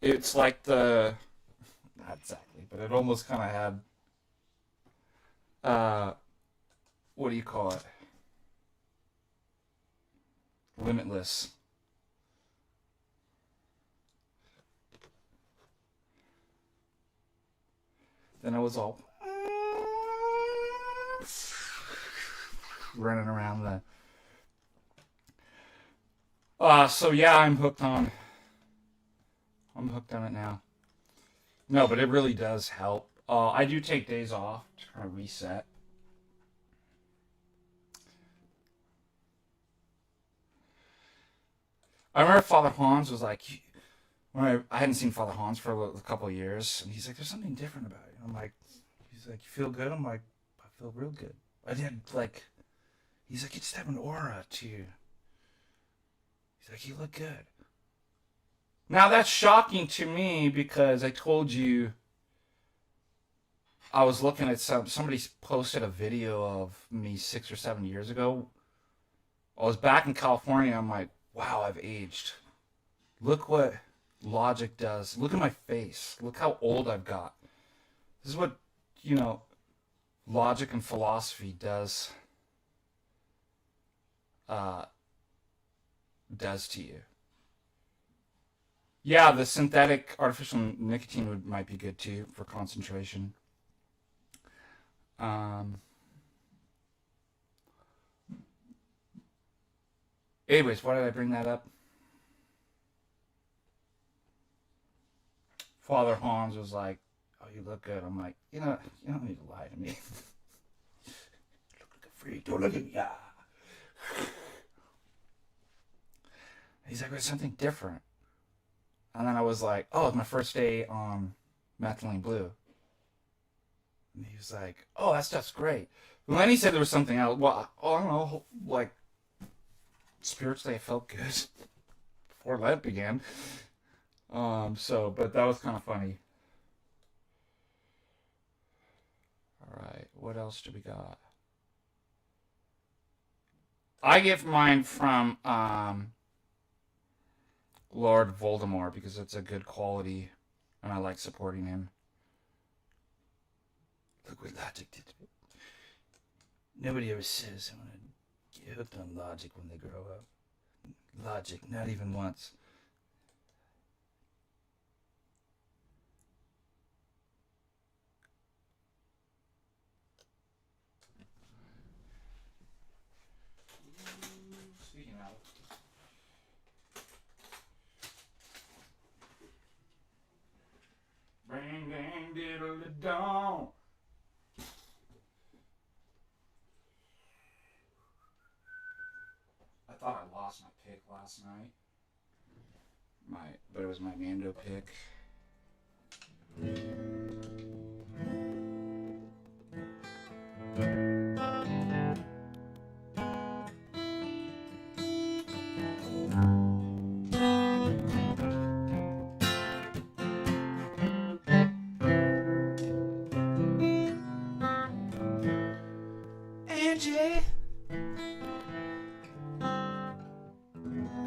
it's like the, not exactly, but it almost kind of had, what do you call it? Limitless. Then I was all running around the. So yeah, I'm hooked on it now. No, but it really does help. I do take days off to kind of reset. I remember Father Hans was like, when I hadn't seen Father Hans for a couple of years, and he's like, "There's something different about you." I'm like, he's like, "You feel good?" I'm like, "I feel real good." I did like, he's like, "You just have an aura to you." He's like, "You look good." Now that's shocking to me because I told you I was looking at somebody posted a video of me 6 or 7 years ago. I was back in California. I'm like, wow, I've aged. Look what logic does. Look at my face. Look how old I've got. This is what, logic and philosophy does to you. Yeah, the synthetic artificial nicotine might be good too for concentration. Anyways, why did I bring that up? Father Hans was like, "Oh, you look good." I'm like, you don't need to lie to me. You look like a freak. Don't look at me. Yeah. He's like, "There's something different." And then I was like, "Oh, it's my first day on methylene blue." And he was like, "Oh, that stuff's great." But then he said there was something else. Well, I don't know, like, spiritually I felt good before Lent began. But that was kind of funny. Alright, what else do we got? I get mine from Lord Voldemort because it's a good quality and I like supporting him. Look what logic did to me. Nobody ever says I'm gonna get hooked on logic when they grow up. Logic, not even once. Speaking of, bang dang diddle dong. I thought I lost my pick last night. But it was my Mando pick. Angie.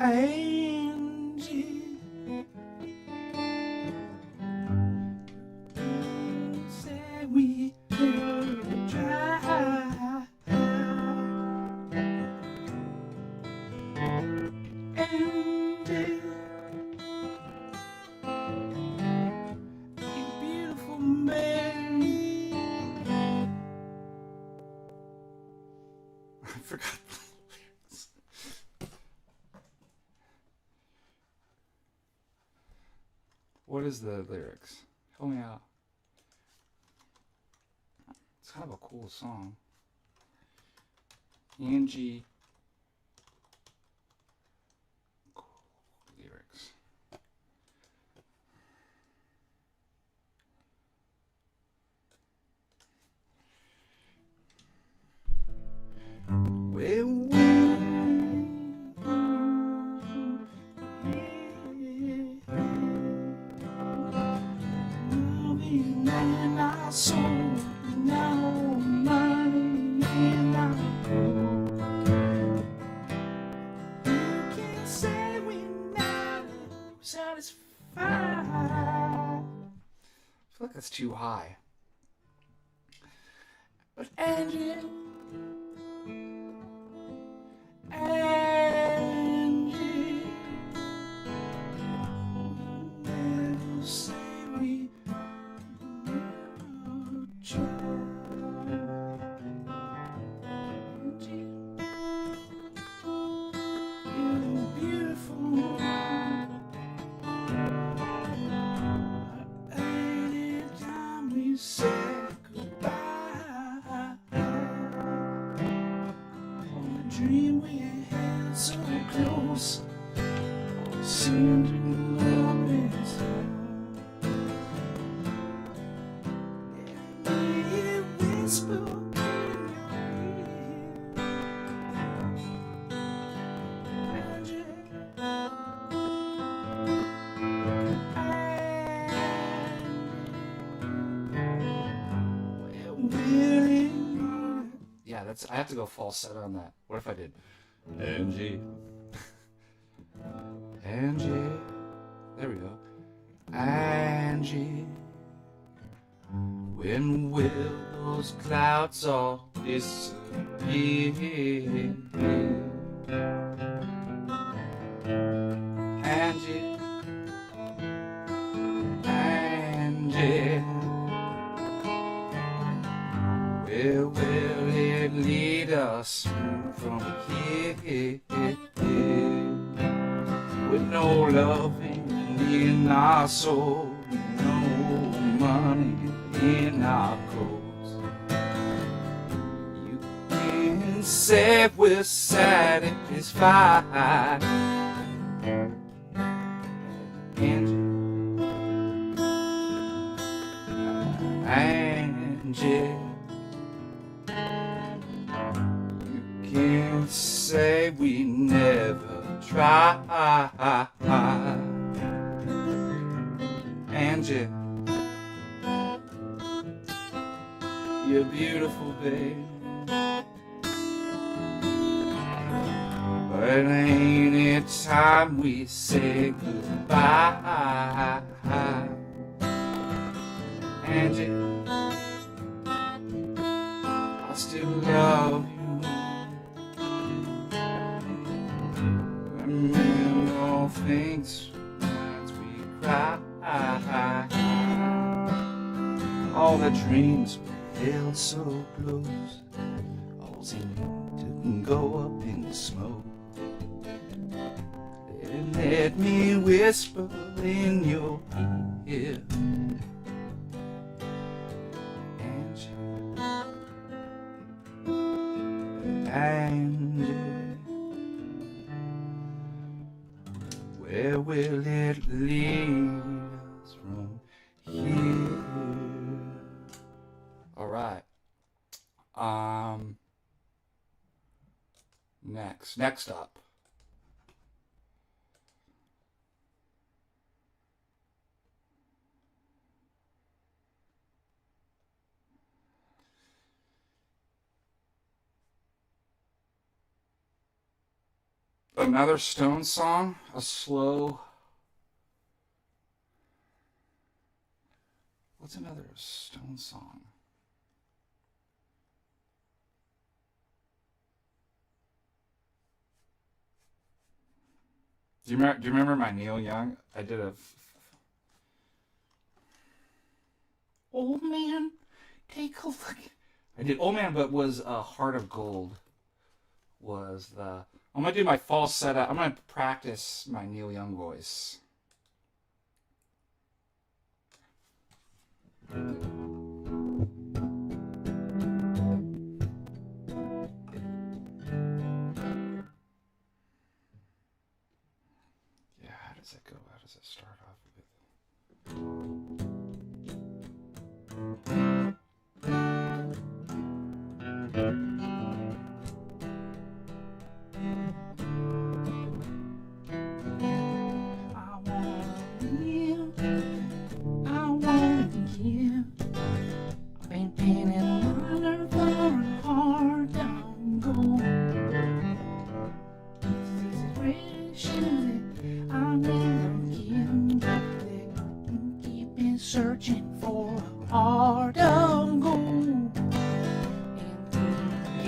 Angie, say we will try. Angie, you beautiful man. I forgot. What is the lyrics? Help me out. It's kind of a cool song. Angie. Cool lyrics. that's too high. But Angie, never say we never try. You're beautiful. Anytime we say goodbye, on a dream we had so close, seemed to love is we whisper in your ear. Yeah, I have to go falsetto on that. What if I did Angie? Angie. There we go. Angie. When will those clouds all disappear? Angie. Angie. Where will it lead us from here? With no loving in our soul, no money in our coats. You can say we're satisfied. Angie. You can't say we never tried. Angie, you're beautiful, babe. But ain't it time we say goodbye? Angie, I still love you. Remember all things as we cry. All the dreams we held so close, all seemed to go up in smoke. Let me whisper in your ear. Angie, where will it lead us from here? All right. Next up. Another Stone song, a slow. What's another Stone song? Do you remember my Neil Young? I did a Old Man, take a look. I did Old Man, but was Heart of Gold. Was the I'm gonna do my falsetto. I'm gonna practice my Neil Young voice. Yeah, how does it go? How does it start off with?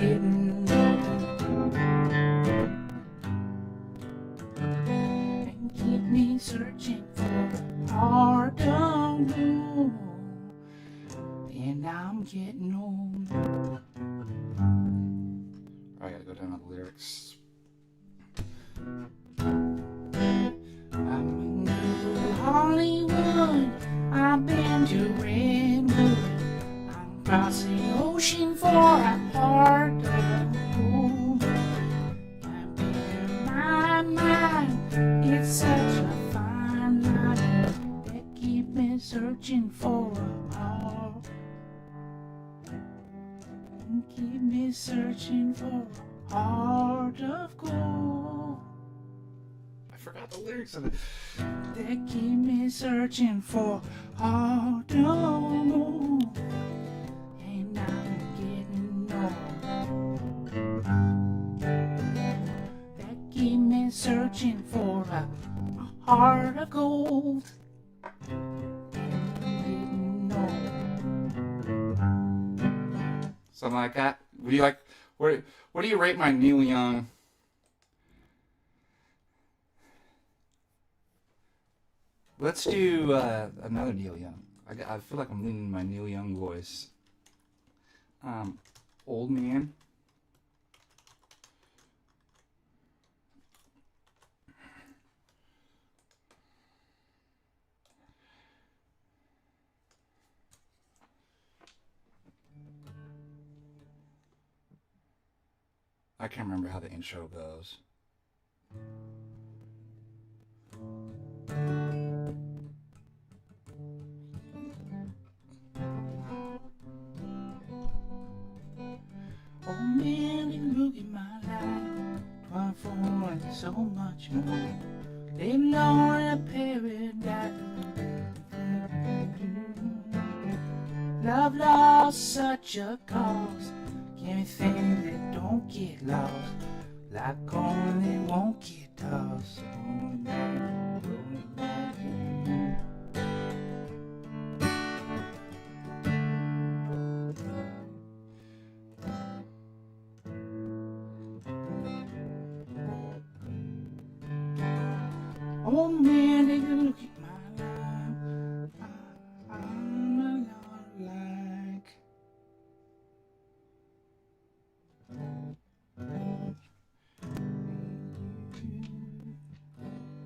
getting old. And keep me searching for the heart of gold. And I'm getting old. I gotta go down to the lyrics. I'm in Hollywood, I've been to Redwood, I'm crossing the ocean for a heart of gold. I've been in my mind, it's such a fine line that keep me searching for a heart. And keep me searching for a heart of gold. I forgot the lyrics of it. They keep me searching for heart of gold. And I'm getting old. They keep me searching for a heart of gold. And I'm getting old. Something like that. What do you like? What do you rate my Neil Young? Let's do another Neil Young. I feel like I'm leaning my Neil Young voice. Old Man. I can't remember how the intro goes. Oh man, you look at my life, 24 and so much more. They Lord a paradise. Love lost such a cause. Give me things that don't get lost, like corn that won't get tossed. Rolling back, rolling back. Oh man, take a look at my life. I'm a lot like.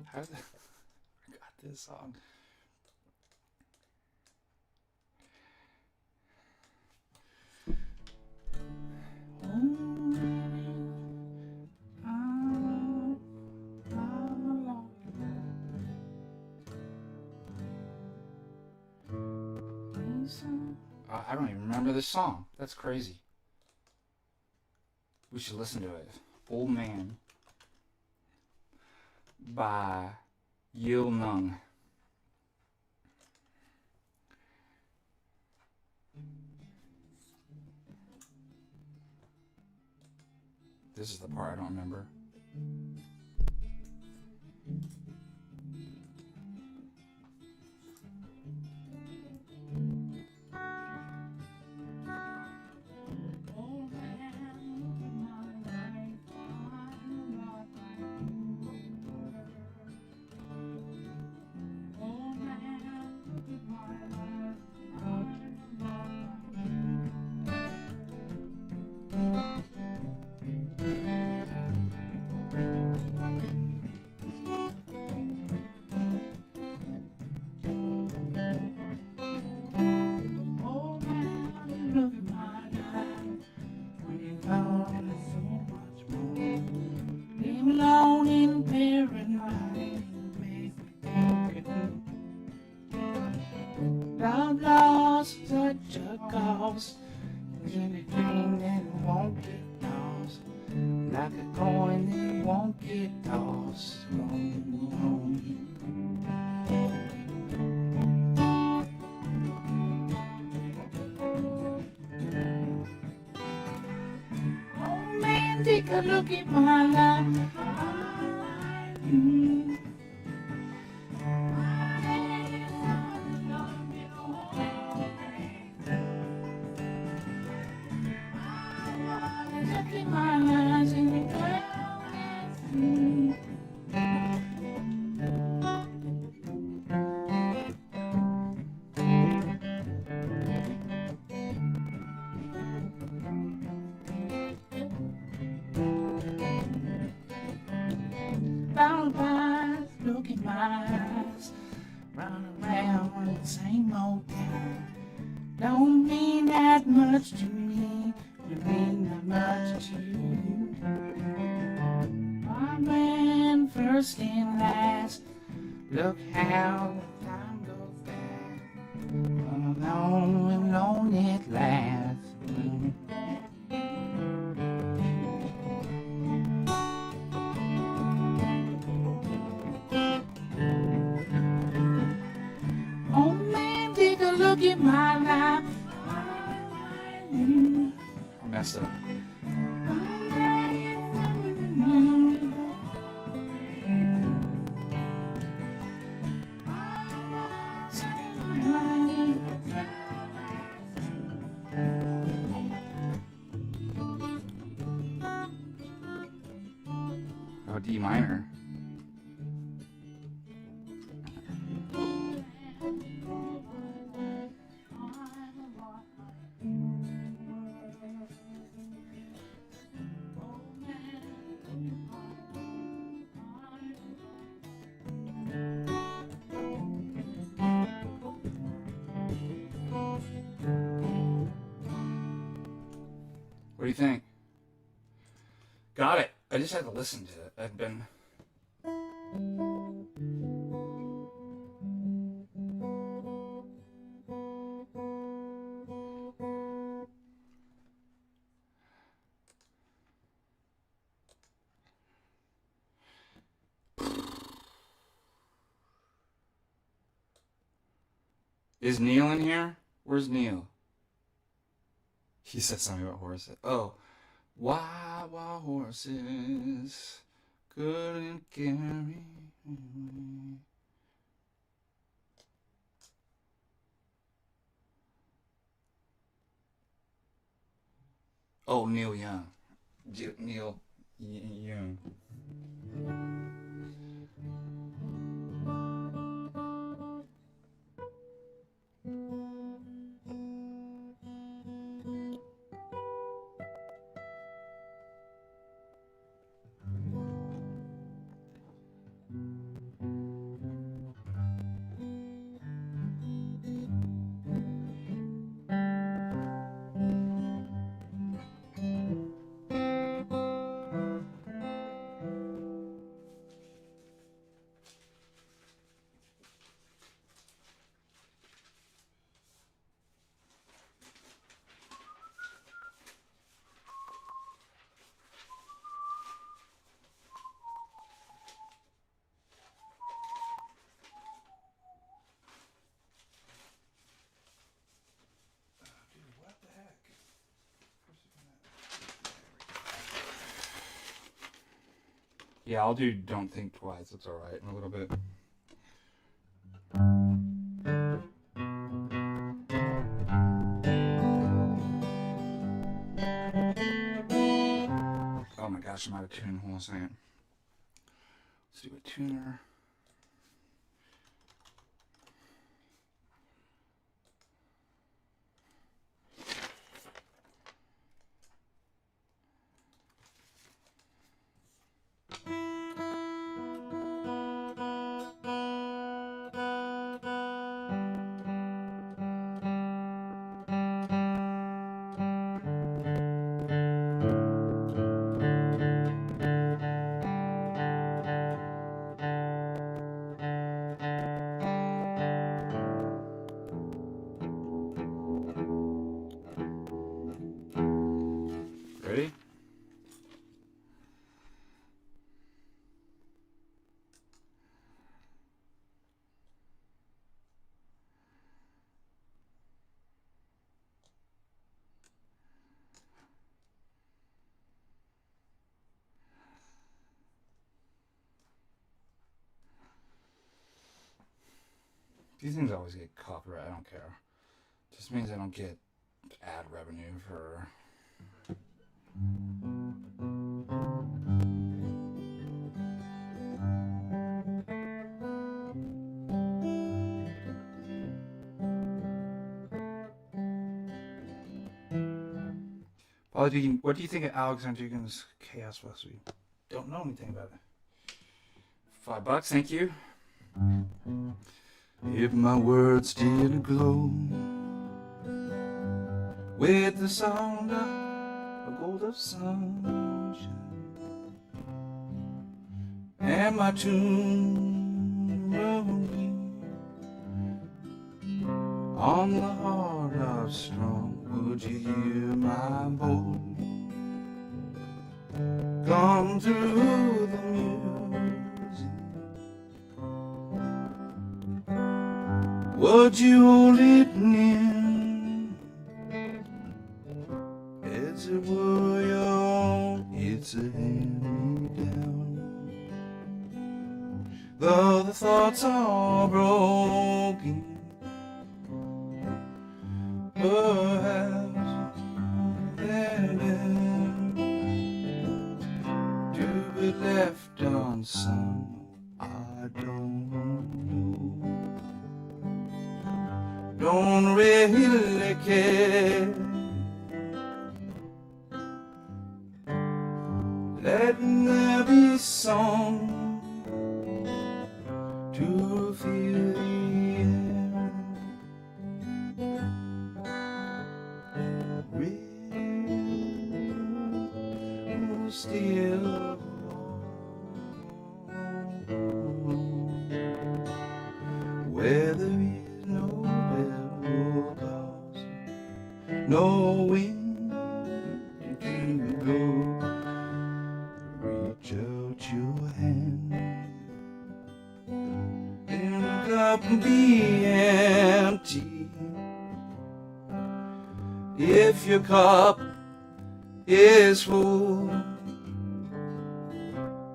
How did I got this song? Oh man, I'm a lot like. I don't even remember this song. That's crazy. We should listen to it. Old Man by Yil Nung. This is the part I don't remember. Love lost such a cause. In a dream that won't get lost, like a coin that won't get tossed. Oh man, take a look at my life. Look in my eyes and you dwell with me. Lullabies, look in my eyes. Run around in the same old town. Don't mean that much to me. Don't mean that much to you. I ran first and last. Look how the time goes fast. Alone and alone it lasts. Oh man, take a look at my life. I messed up. Oh, D minor. What do you think? Got it. I just had to listen to it. I've been... Is Neil in here? Where's Neil? He said something about horses. Oh. Why horses couldn't carry me. Oh, Neil Young. Neil Young. Yeah, I'll do Don't Think Twice. It's alright in a little bit. Oh my gosh, I'm out of tune. Hold on a second. Let's do a tuner. Ready? These things always get copyright. I don't care. Just means I don't get ad revenue for Paul, what do you think of Alexander Dugan's Chaos Philosophy? Don't know anything about it. $5, thank you. If my words did glow with the sound of a gold of sunshine, and my tune rolling on the heart of strong, would you hear my voice come through the music? Would you hold it near as it were your own? It's a hand-me-down, though the thoughts are broken. Perhaps they're meant to be left on some, I don't know. Don't really care. Let there be song to feel the air. Real still where there is no bell cause, no wind to go. Reach out your hand and the cup can be empty. If your cup is full,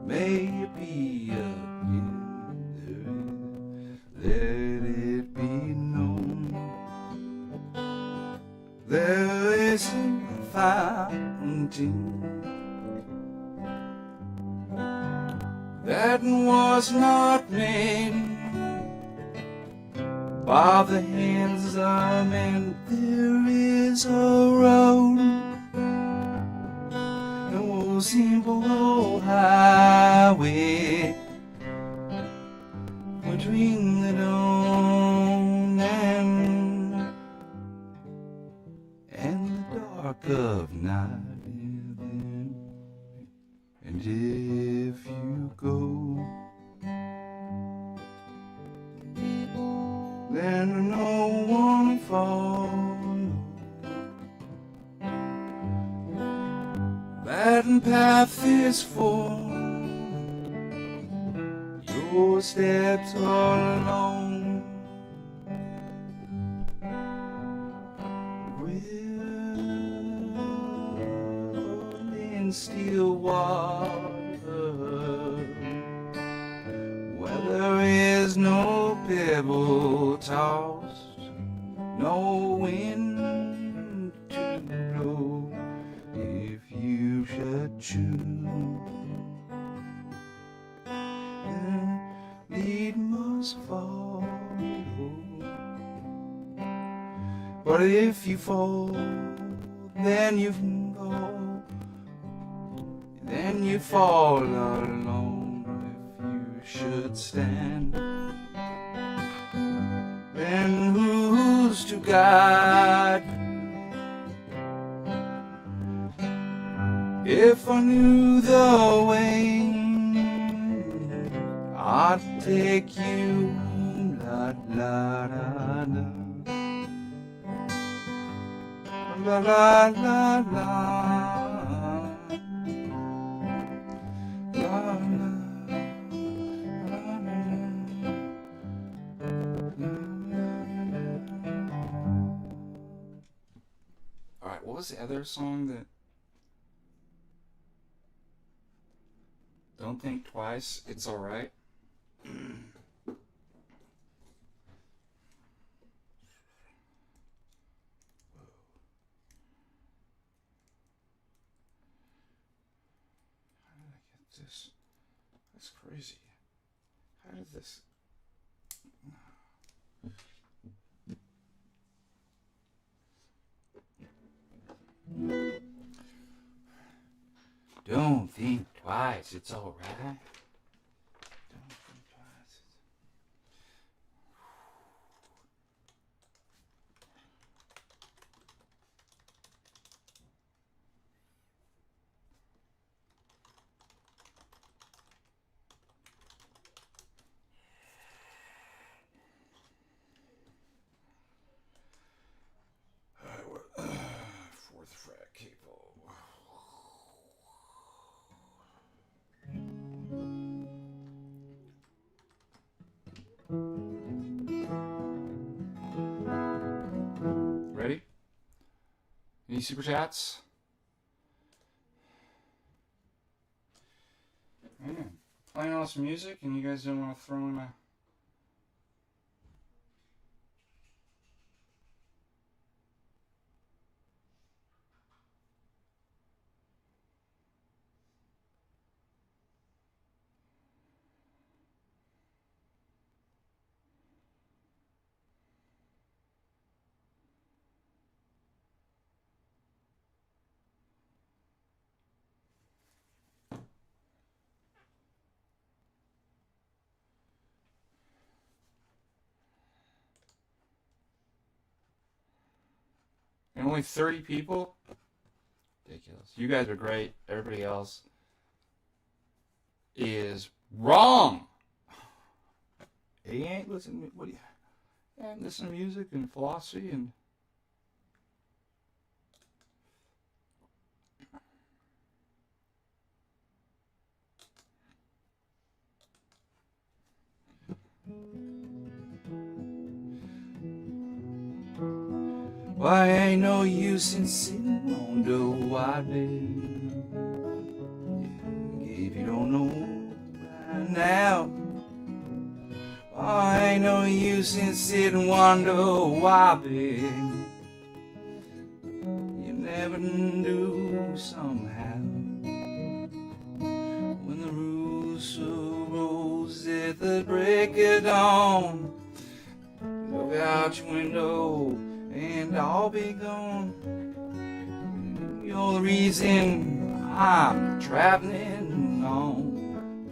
may it be again. Let it be known there is a fountain that was not made by the hands of men. There is a road, no simple highway between the dawn and the dark of night. And if you go, then no one follow. That path is for your steps are alone. Will in still water, where there is no pebble tossed, no wind to blow. If you should choose, then lead must follow. But if you fall, then you can go. Then you fall alone. If you should stand, then who's to guide you? If I knew the way, I'd take you home, la la la la. La la la la, la All right, what was the other song that? Don't think twice, it's all right. this? That's crazy. How did this... Don't think twice, it's alright. Don't think twice. Fourth fret capo. Ready? Any super chats? Man, playing all this music and you guys don't want to throw in a... And only 30 people? Ridiculous. You guys are great. Everybody else is wrong. He ain't listening. What do you? And listen to music and philosophy and. Why ain't no use in sitting on the white bed if you don't know right now? Why ain't no use in sitting on the white bed? You never do somehow. When the rooster rolls at the break of dawn, look out your window and I'll be gone. You're the reason I'm traveling on.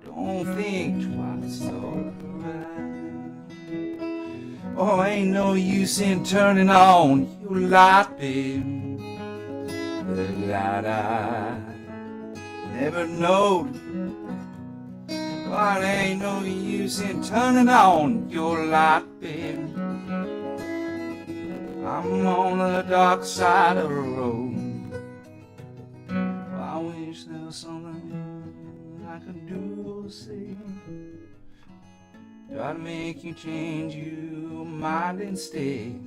Don't think twice, alright. Oh, ain't no use in turning on your light, babe. The light I never knowed. But ain't no use in turning on your light, babe. I'm on the dark side of the road. I wish there was something I could do or say. Try to make you change your mind and stay.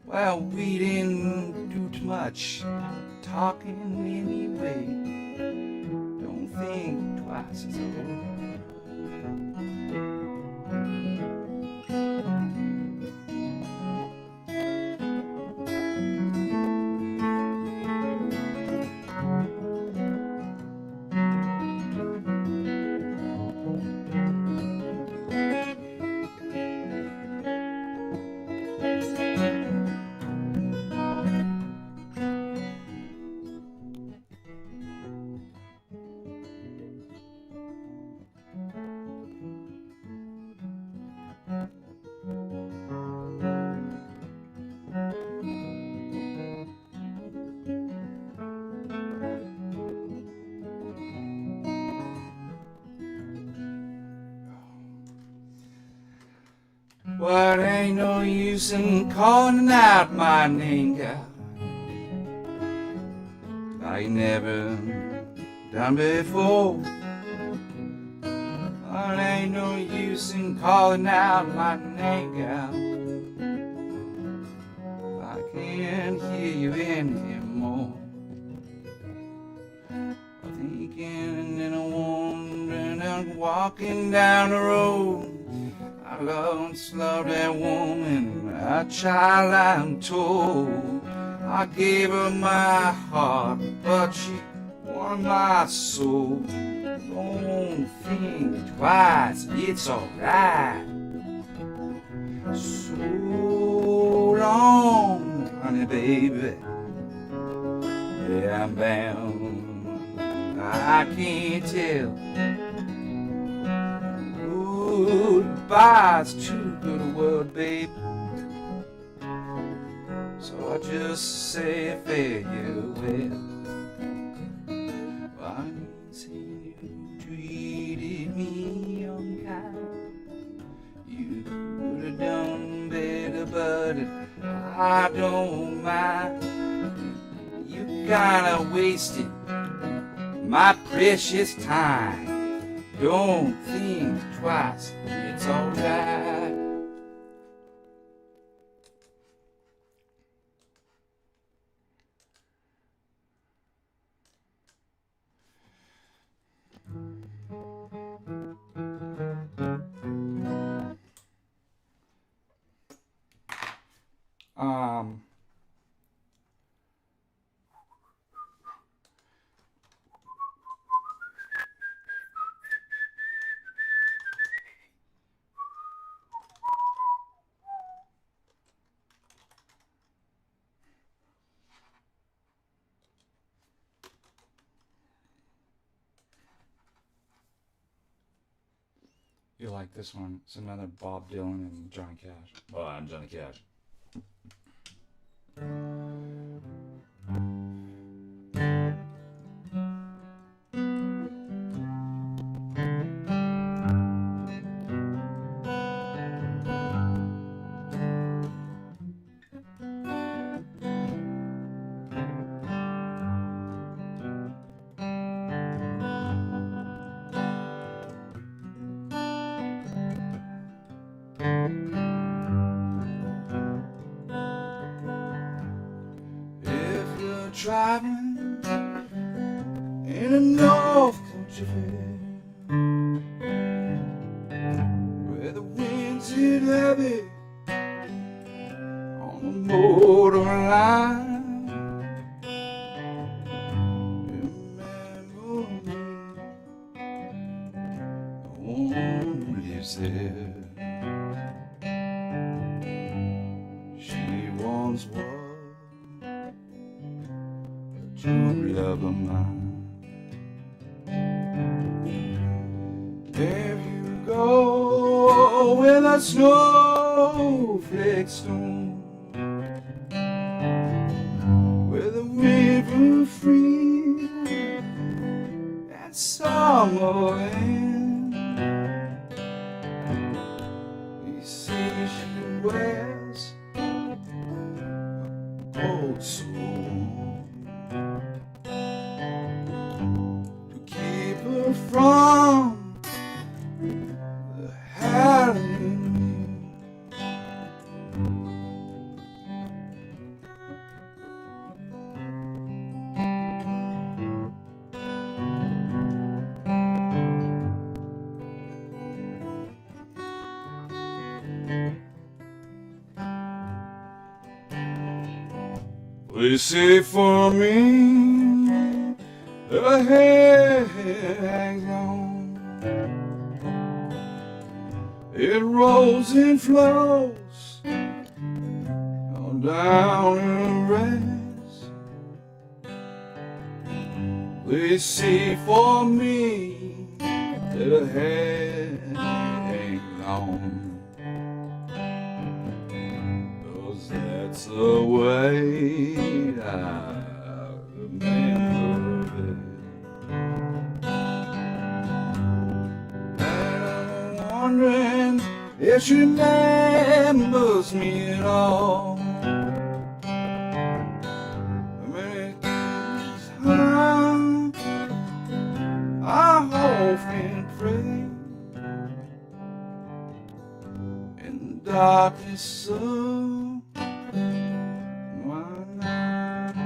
Well, we didn't do too much talking anyway. Don't think twice, it's over. But ain't no use in calling out my name, girl, like you never done before. But ain't no use in calling out my name, girl, I can't hear you anymore. I'm thinking and I'm wondering, I'm walking down the road. I once loved that woman, a child I'm told. I gave her my heart, but she for my soul. Don't think twice, it's alright. So long, honey baby. Yeah, I'm bound, I can't tell. Goodbye's too good a word, babe. So I just say farewell. I see you treated me unkind. You could have done better, but I don't mind. You kinda wasted my precious time. Don't think twice, it's alright. You like this one? It's another Bob Dylan and Johnny Cash. Oh, I'm Johnny Cash. Driving in a North Country fair, where the winds hit heavy on the borderline. Remember me, the one who lives there. She once was true love of mine. There you go where the snowflakes stone, where the river free and summer ends. You see she wears a coat so from the harrowing. They say for me the head hangs on, it rolls and flows on down and rest. They say for me that the head hangs on, 'cause that's the way I remember it. Wondering if she remembers me at all. Many times I hope and pray in the darkness of my night,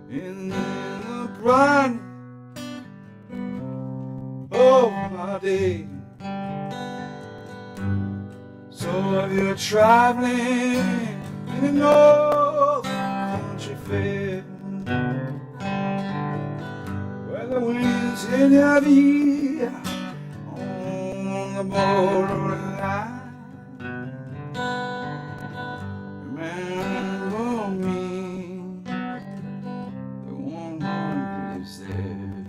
in the brightness of my day. So if you're traveling in the North Country Fair, c'est la vie on the borderline. Remember me, the one who lives there.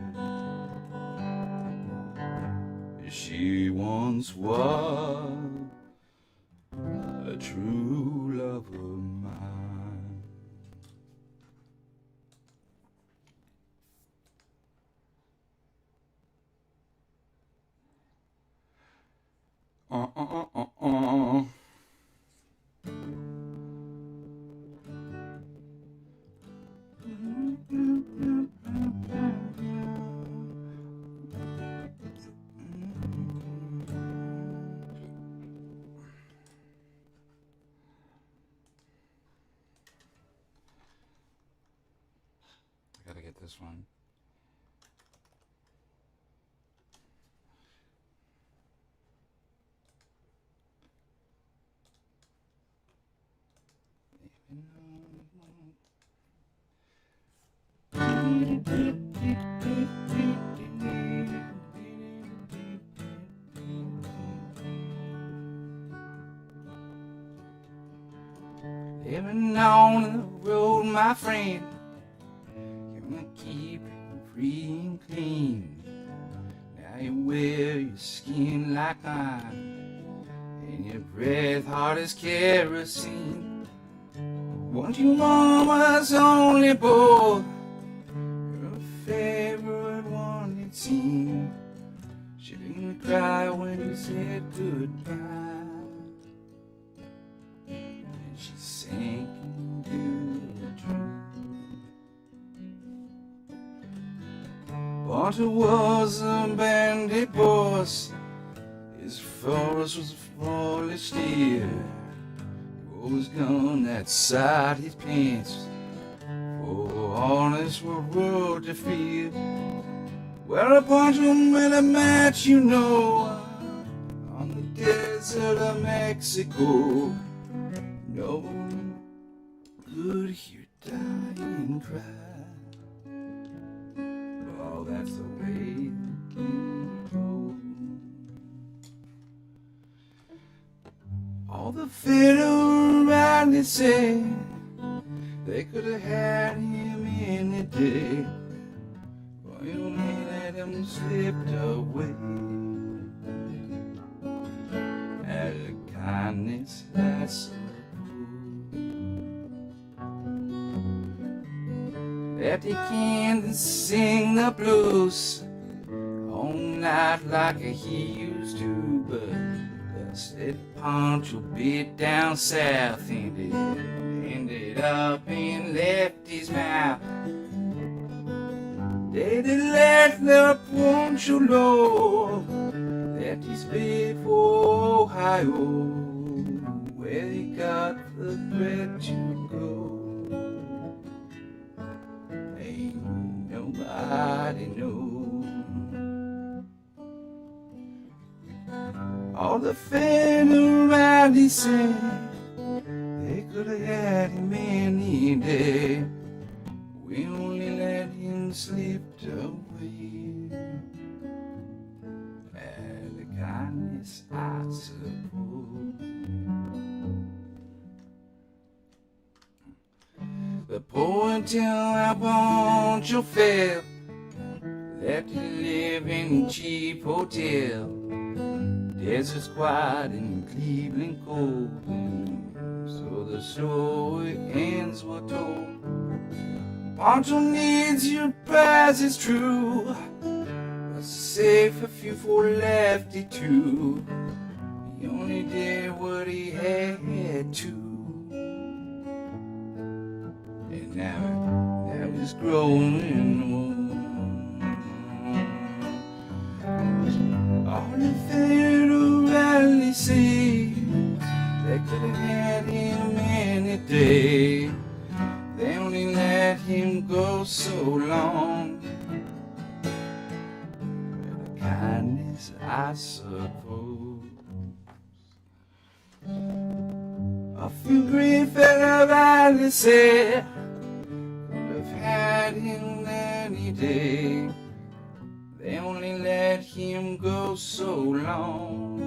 She once was a true love of mine. I gotta get this one. Living on the road, my friend, you're gonna keep it free and clean. Now you wear your skin like iron, and your breath hot as kerosene. Weren't you mama's only boy? Your favorite one, it seemed. She didn't cry when you said goodbye. She sank into a dream. Walter was a bandit boss. His forest was a flawless steer. He always gone outside his pants for honest world to feel. Well, a Pancho met a match, you know, on the desert of Mexico. No one could hear dying cry. Oh, that's the way it goes. All the federalists said they could have had him any day. Well, you only let him slip away. Out of kindness, that's that he can't sing the blues all night like he used to, but that's that Pancho bit down south ended up in Lefty's mouth. They let the Pancho know that he's big for Ohio, where he got the bread to go. Nobody knows. All the federalists said they could have had him any day. We only let him slip away. Out of kindness, I suppose. The poor until our Pancho fell, left to live in a cheap hotel. Desert's quiet and Cleveland cold, so the story ends were told. Pancho needs your prize, it's true, but save a few for Lefty too. He only did what he had to. And now he's growing old. All the federalists say they could have had him any day. They only let him go so long. Out of kindness, I suppose. A few great federalists said could have had him any day. They only let him go so long.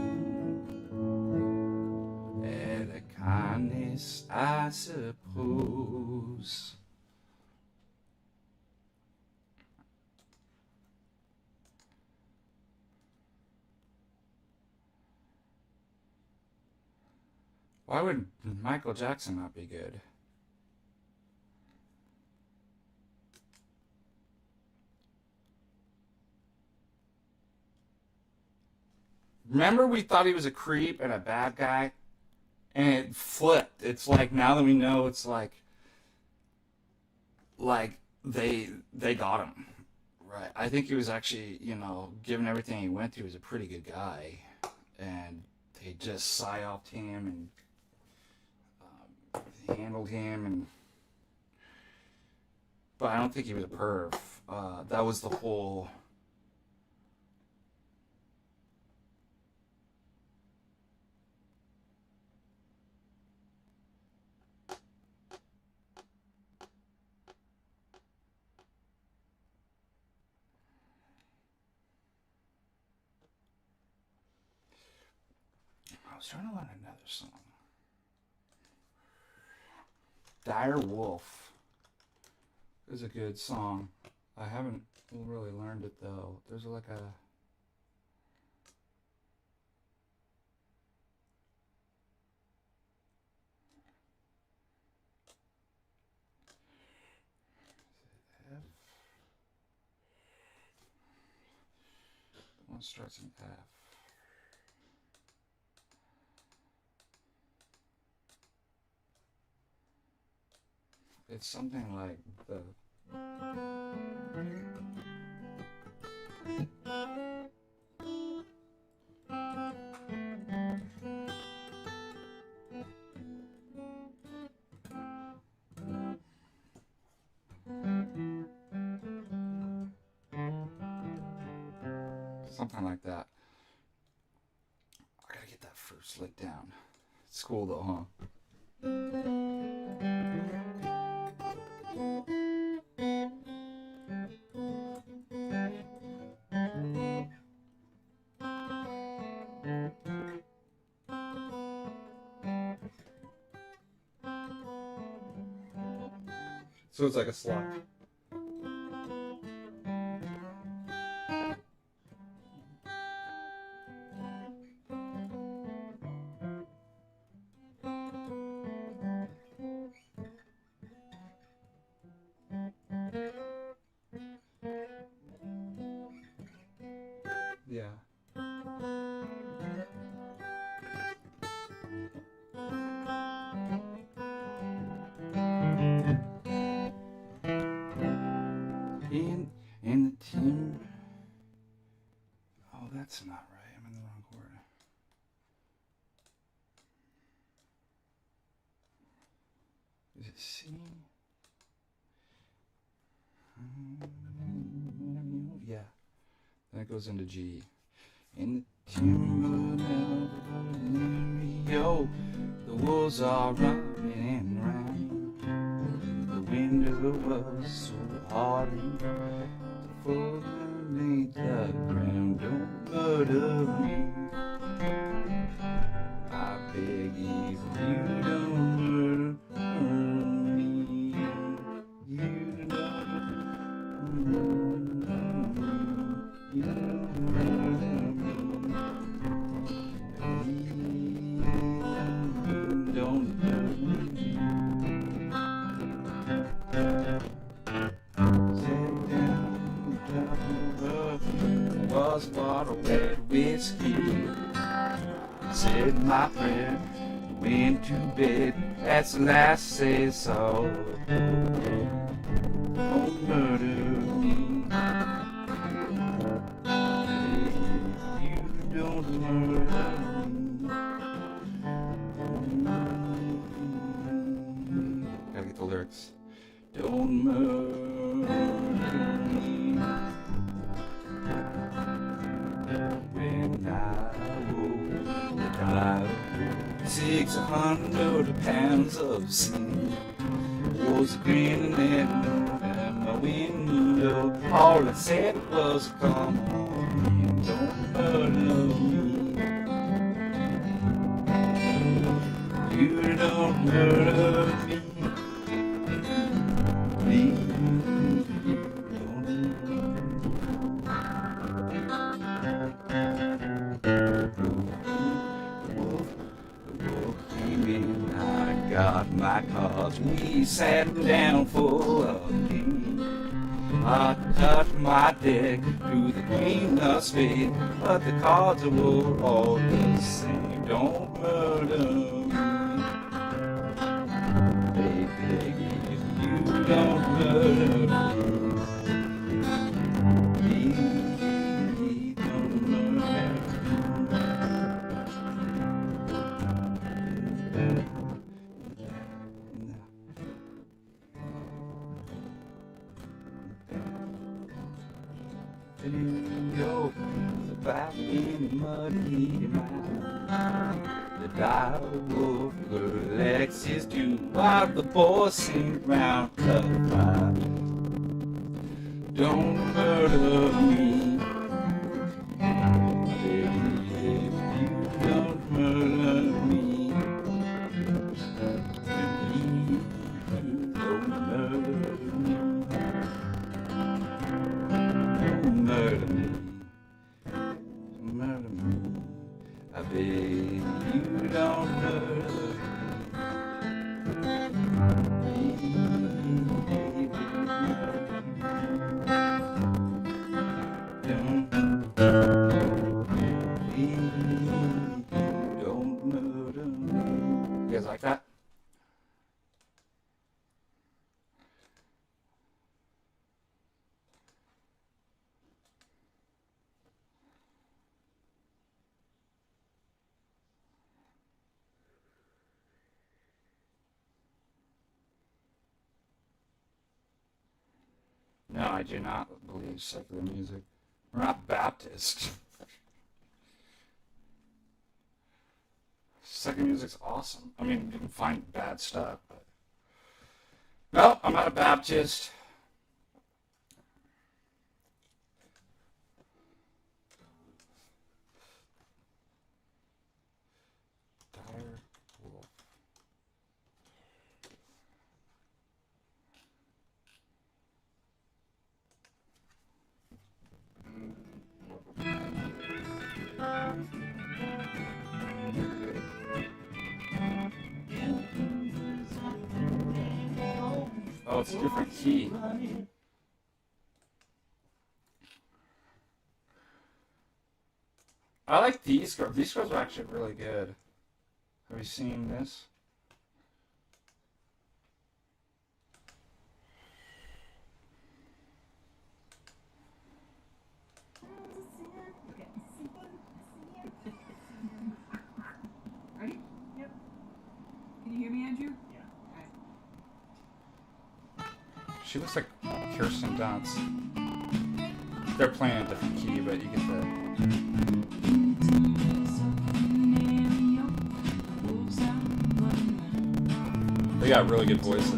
Out of kindness, I suppose. Why would Michael Jackson not be good? Remember we thought he was a creep and a bad guy? And it flipped. It's like, now that we know, it's like they got him. Right. I think he was actually, given everything he went through, he was a pretty good guy. And they just psyoped him and handled him, but I don't think he was a perv. That was the whole. I was trying to learn another song. Dire Wolf is a good song. I haven't really learned it though. There's like a F? The one starts in F. It's something like the. Something like that. I gotta get that first lick down. It's cool though, huh? So it's like a slot. Yeah. In the timber. Oh, that's not right. I'm in the wrong chord. Is it C? Yeah. Then it goes into G. In the timber of Rio, the wolves are running round. The window was so hard to fall beneath the ground. Don't murder me. I beg you, you don't murder me. You don't murder me. You don't murder me. You don't murder me. Was a bottle of red whiskey. Said my prayer, went to bed. That's the last say so. Don't murder me. You don't murder me. Gotta get the lyrics. Don't murder me. When I woke, 600 pounds of sin was grinning at my window. know. All I said was, come on, don't murder me. You don't murder me. Please, I got my cards, we sat down for a game. I touched my deck to the queen of spades, but the cards were all the same. Don't murder me, baby, if you don't murder me. Please don't murder me. Go back in the muddy mine. The dire-wolf relics is due while the boys sing round the fire. Don't murder me, baby, if you don't murder me. Please don't murder me. Murder me, murder me. I beg you, don't murder me. Don't murder me. You guys like that? No, I do not believe secular music. We're not Baptist. Secular music's awesome. I mean, you can find bad stuff, but... No, I'm not a Baptist. Dire-wolf. Oh, it's a different key. I like these scrubs. These scrubs are actually really good. Have you seen this? Ready? Yep. Can you hear me, Andrew? Yeah. She looks like Kirsten Dunst. They're playing a different key, but you get the... They got really good voices.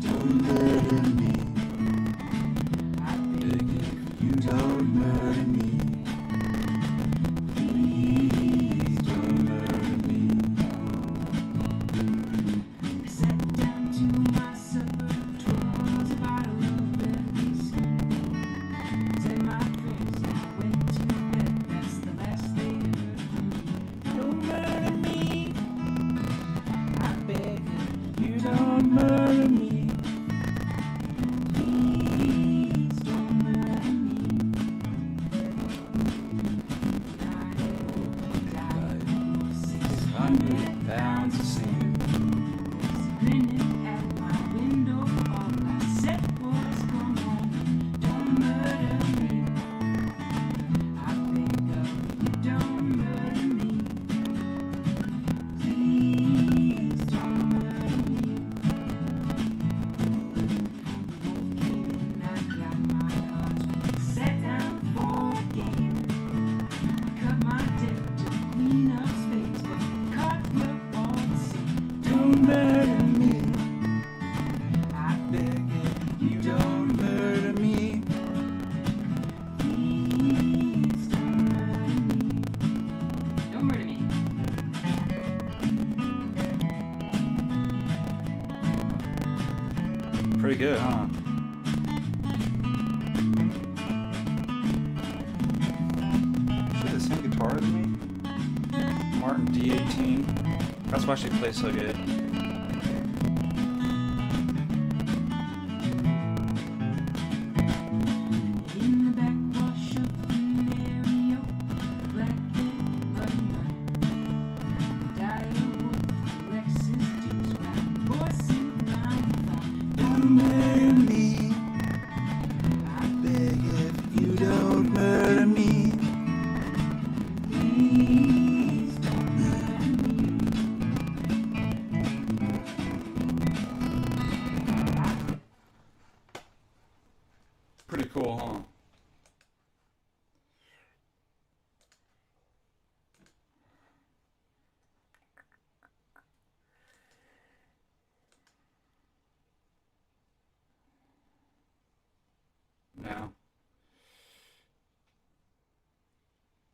Don't murder me. You don't murder me. Please don't murder me. Don't murder me. I beg you, don't murder me. Pretty good, huh? She has the same guitar as me? Martin D18. That's why she plays so good. Pretty cool, huh? No.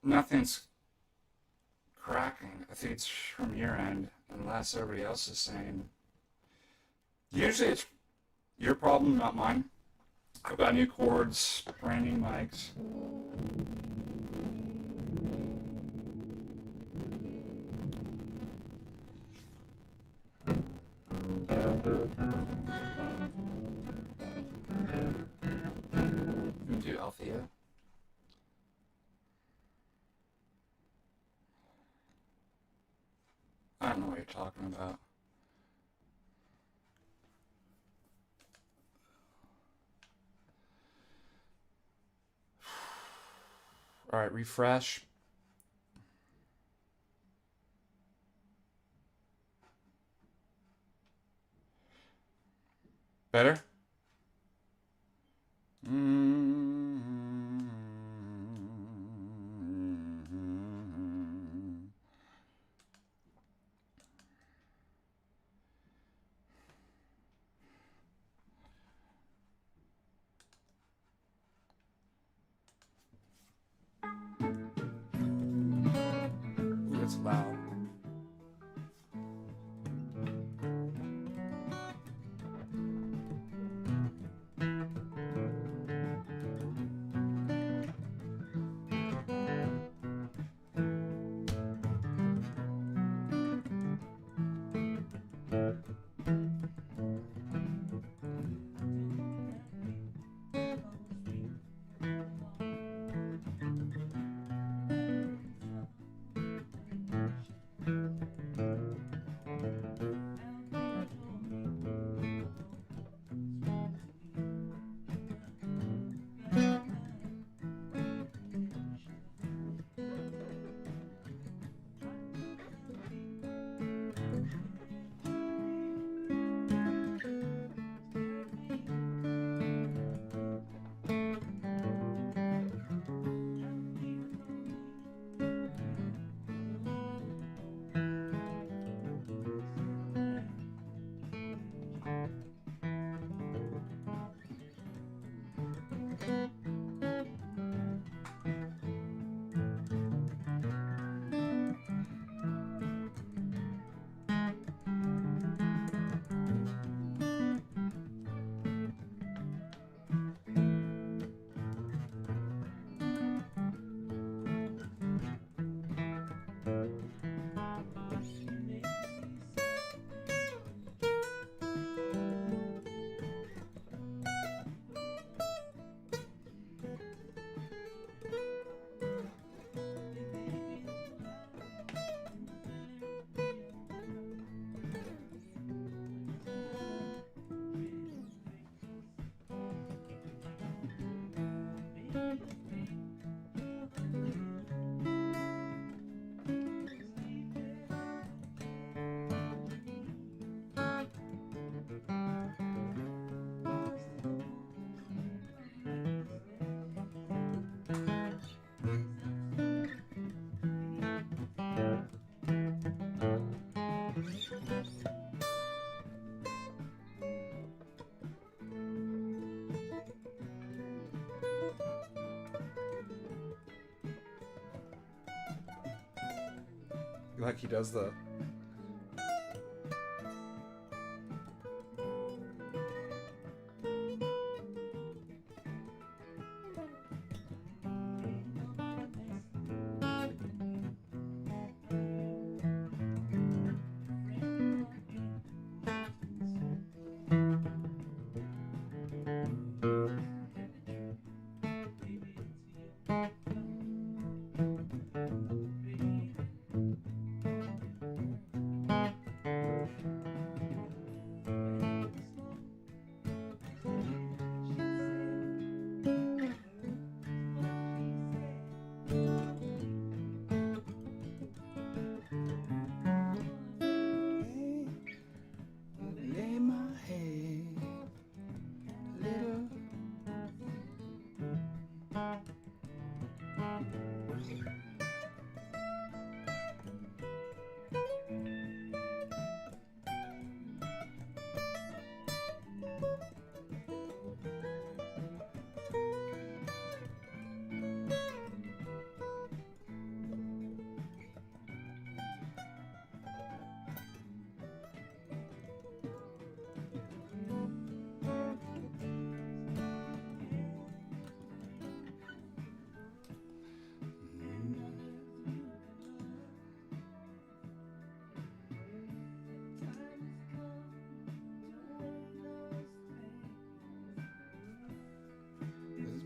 Nothing's cracking. I think it's from your end, unless everybody else is saying. Usually it's your problem, not mine. I've got new cords, brand new mics. You do Althea? I don't know what you're talking about. All right, refresh. Better? Ooh, that's loud. Like he does the...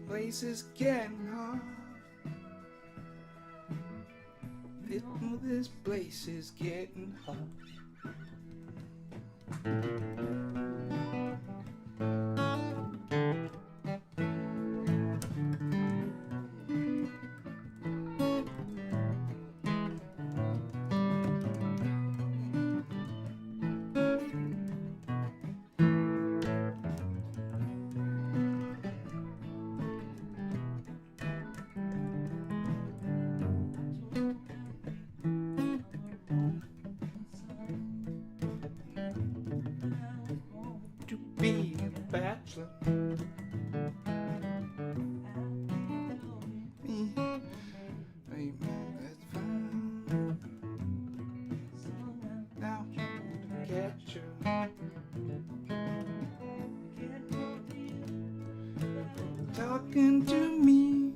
place is getting hot. This place is getting hot. Be a bachelor. That's fine. Now catch you. Talking to me.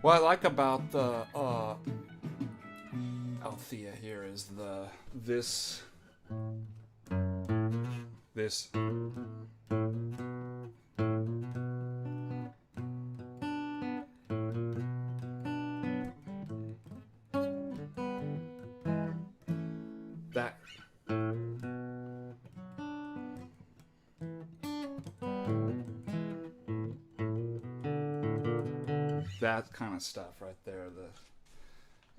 What I like about the Althea here is this that that kind of stuff right there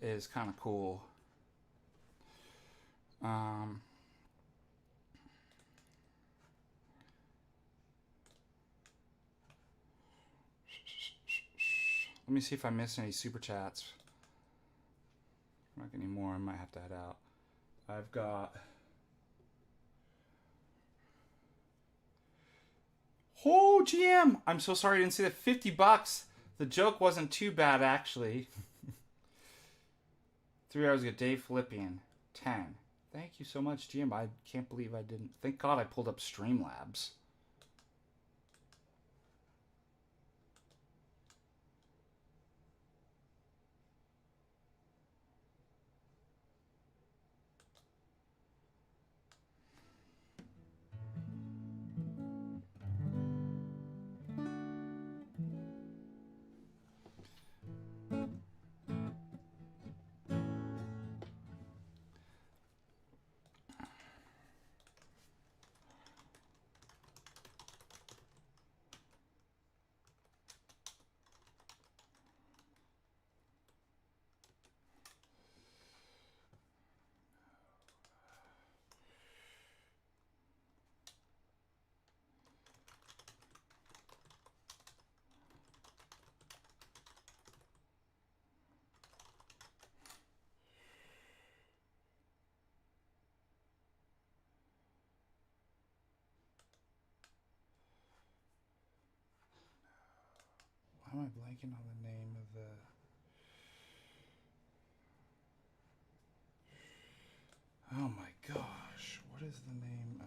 is kind of cool. Let me see if I missed any super chats. Not anymore. I might have to head out. I've got. Oh, GM! I'm so sorry I didn't see that. $50. The joke wasn't too bad, actually. 3 hours ago, Dave Philippian. 10. Thank you so much, GM. I can't believe I didn't. Thank God I pulled up Streamlabs. Why am I blanking on the name of the... Oh my gosh, what is the name of...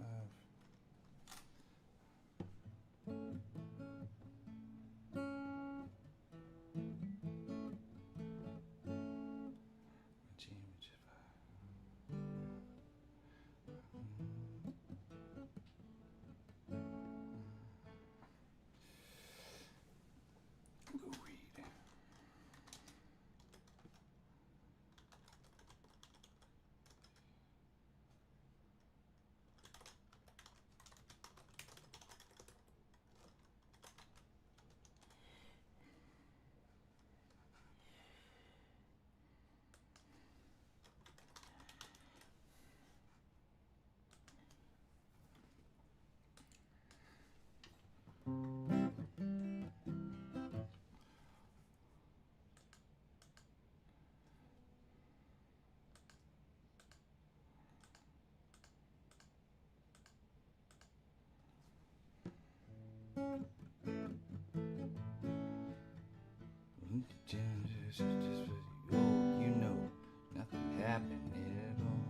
you know, nothing happened at all.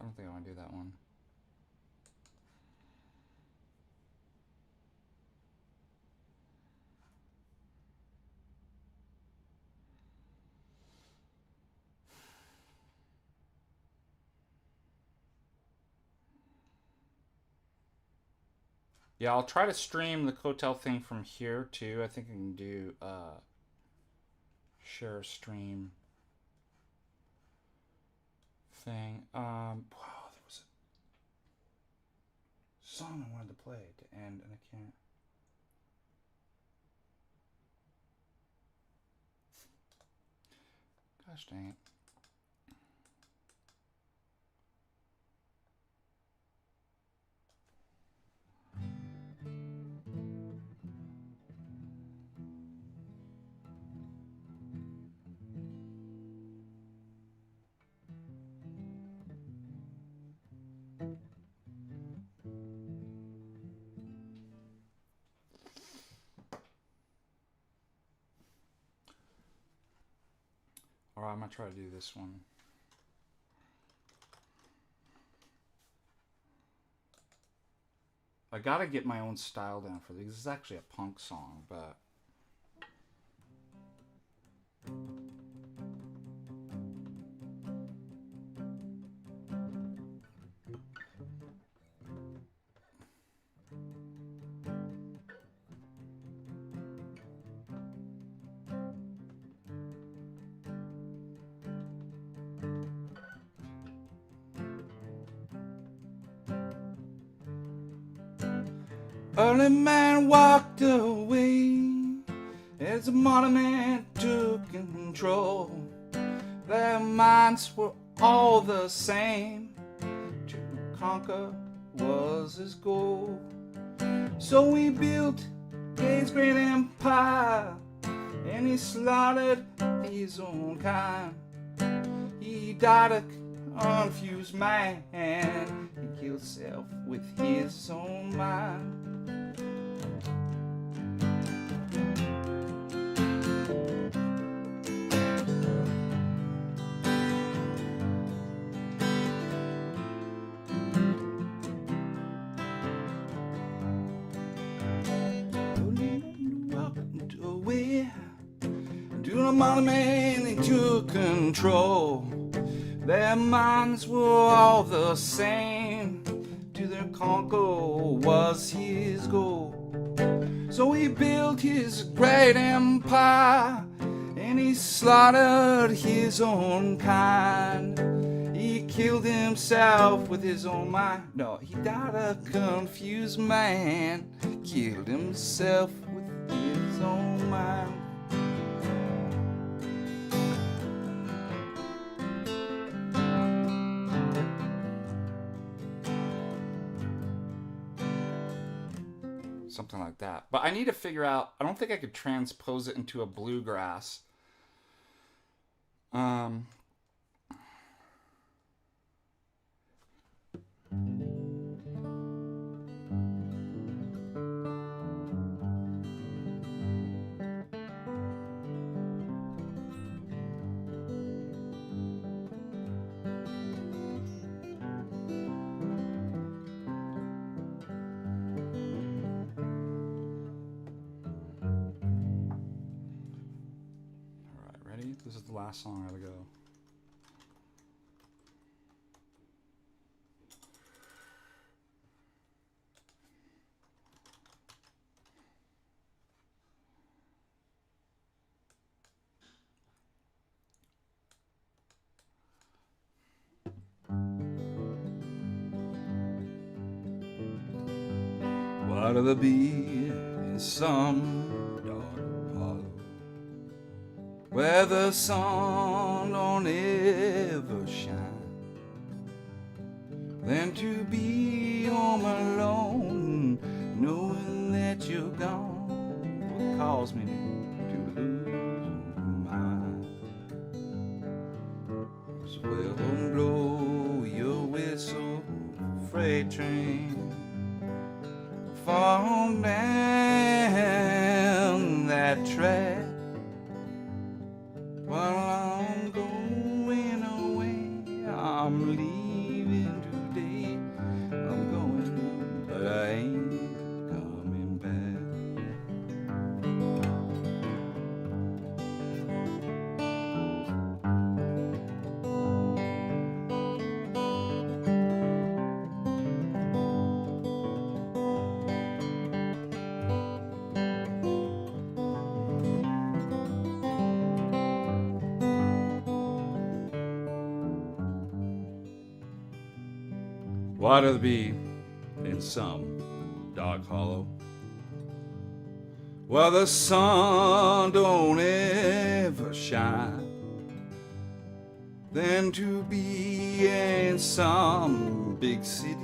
I don't think I want to do that one. Yeah, I'll try to stream the Kotel thing from here too. I think I can do share stream thing. Wow, there was a song I wanted to play to end and I can't. Gosh dang it. Alright, I'm gonna try to do this one. I gotta get my own style down for this. This is actually a punk song, but early man walked away as the modern man took control. Their minds were all the same. To conquer was his goal. So he built his great empire and he slaughtered his own kind. He died a confused man. He killed himself with his own mind. The modern man, they took control. Their minds were all the same. To their conquer was his goal. So he built his great empire and he slaughtered his own kind. He killed himself with his own mind. No, he died a confused man. Killed himself with his own mind. Something like that. But I need to figure out, I don't think I could transpose it into a bluegrass. This is the last song I gotta go. What of the bee in some dark hollow, where the sun don't ever shine, than to be home alone, knowing that you're gone, what caused me to lose my mind. So well, blow your whistle, freight train, fall down going away. I'm leaving today. I'm going, but I ain't coming back. What'll be in some dark hollow? Well, the sun don't ever shine. Than to be in some big city,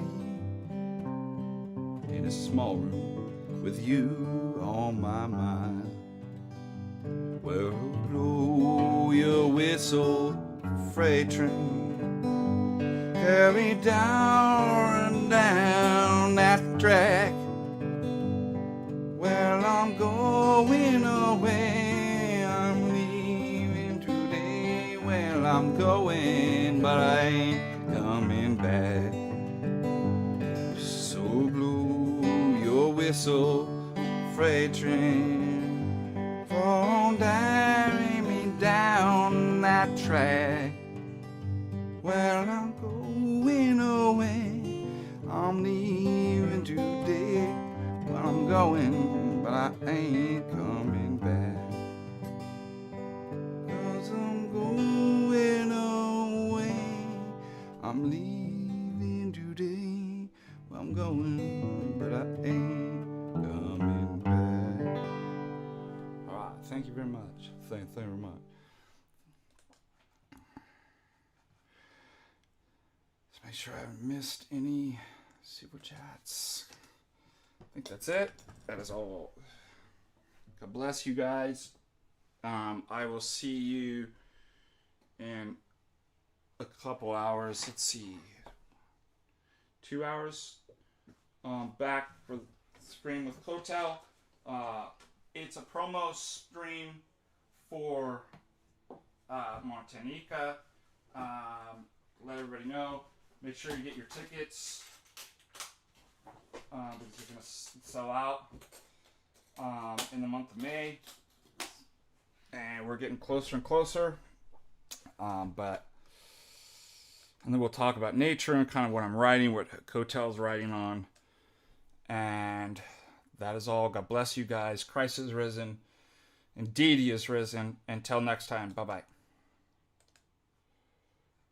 in a small room with you on my mind. Well, blow your whistle, freight train. Carry down that track. Well, I'm going away. I'm leaving today. Well, I'm going, but I ain't coming back. So blow your whistle, freight train, for carry me down that track. Well, I'm going away. I'm leaving today. Well, I'm going, but I ain't coming back. 'Cause I'm going away. I'm leaving today. Well, I'm going, but I ain't coming back. Alright, thank you very much. Thank you very much. Make sure I haven't missed any super chats. I think that's it. That is all. God bless you guys. I will see you in a couple hours. Let's see. 2 hours. Back for the stream with Kotel. It's a promo stream for MontaNika. Let everybody know. Make sure you get your tickets because they're going to sell out in the month of May. And we're getting closer and closer. And then we'll talk about nature and kind of what I'm writing, what Kotel's writing on. And that is all. God bless you guys. Christ is risen. Indeed, he is risen. Until next time. Bye-bye.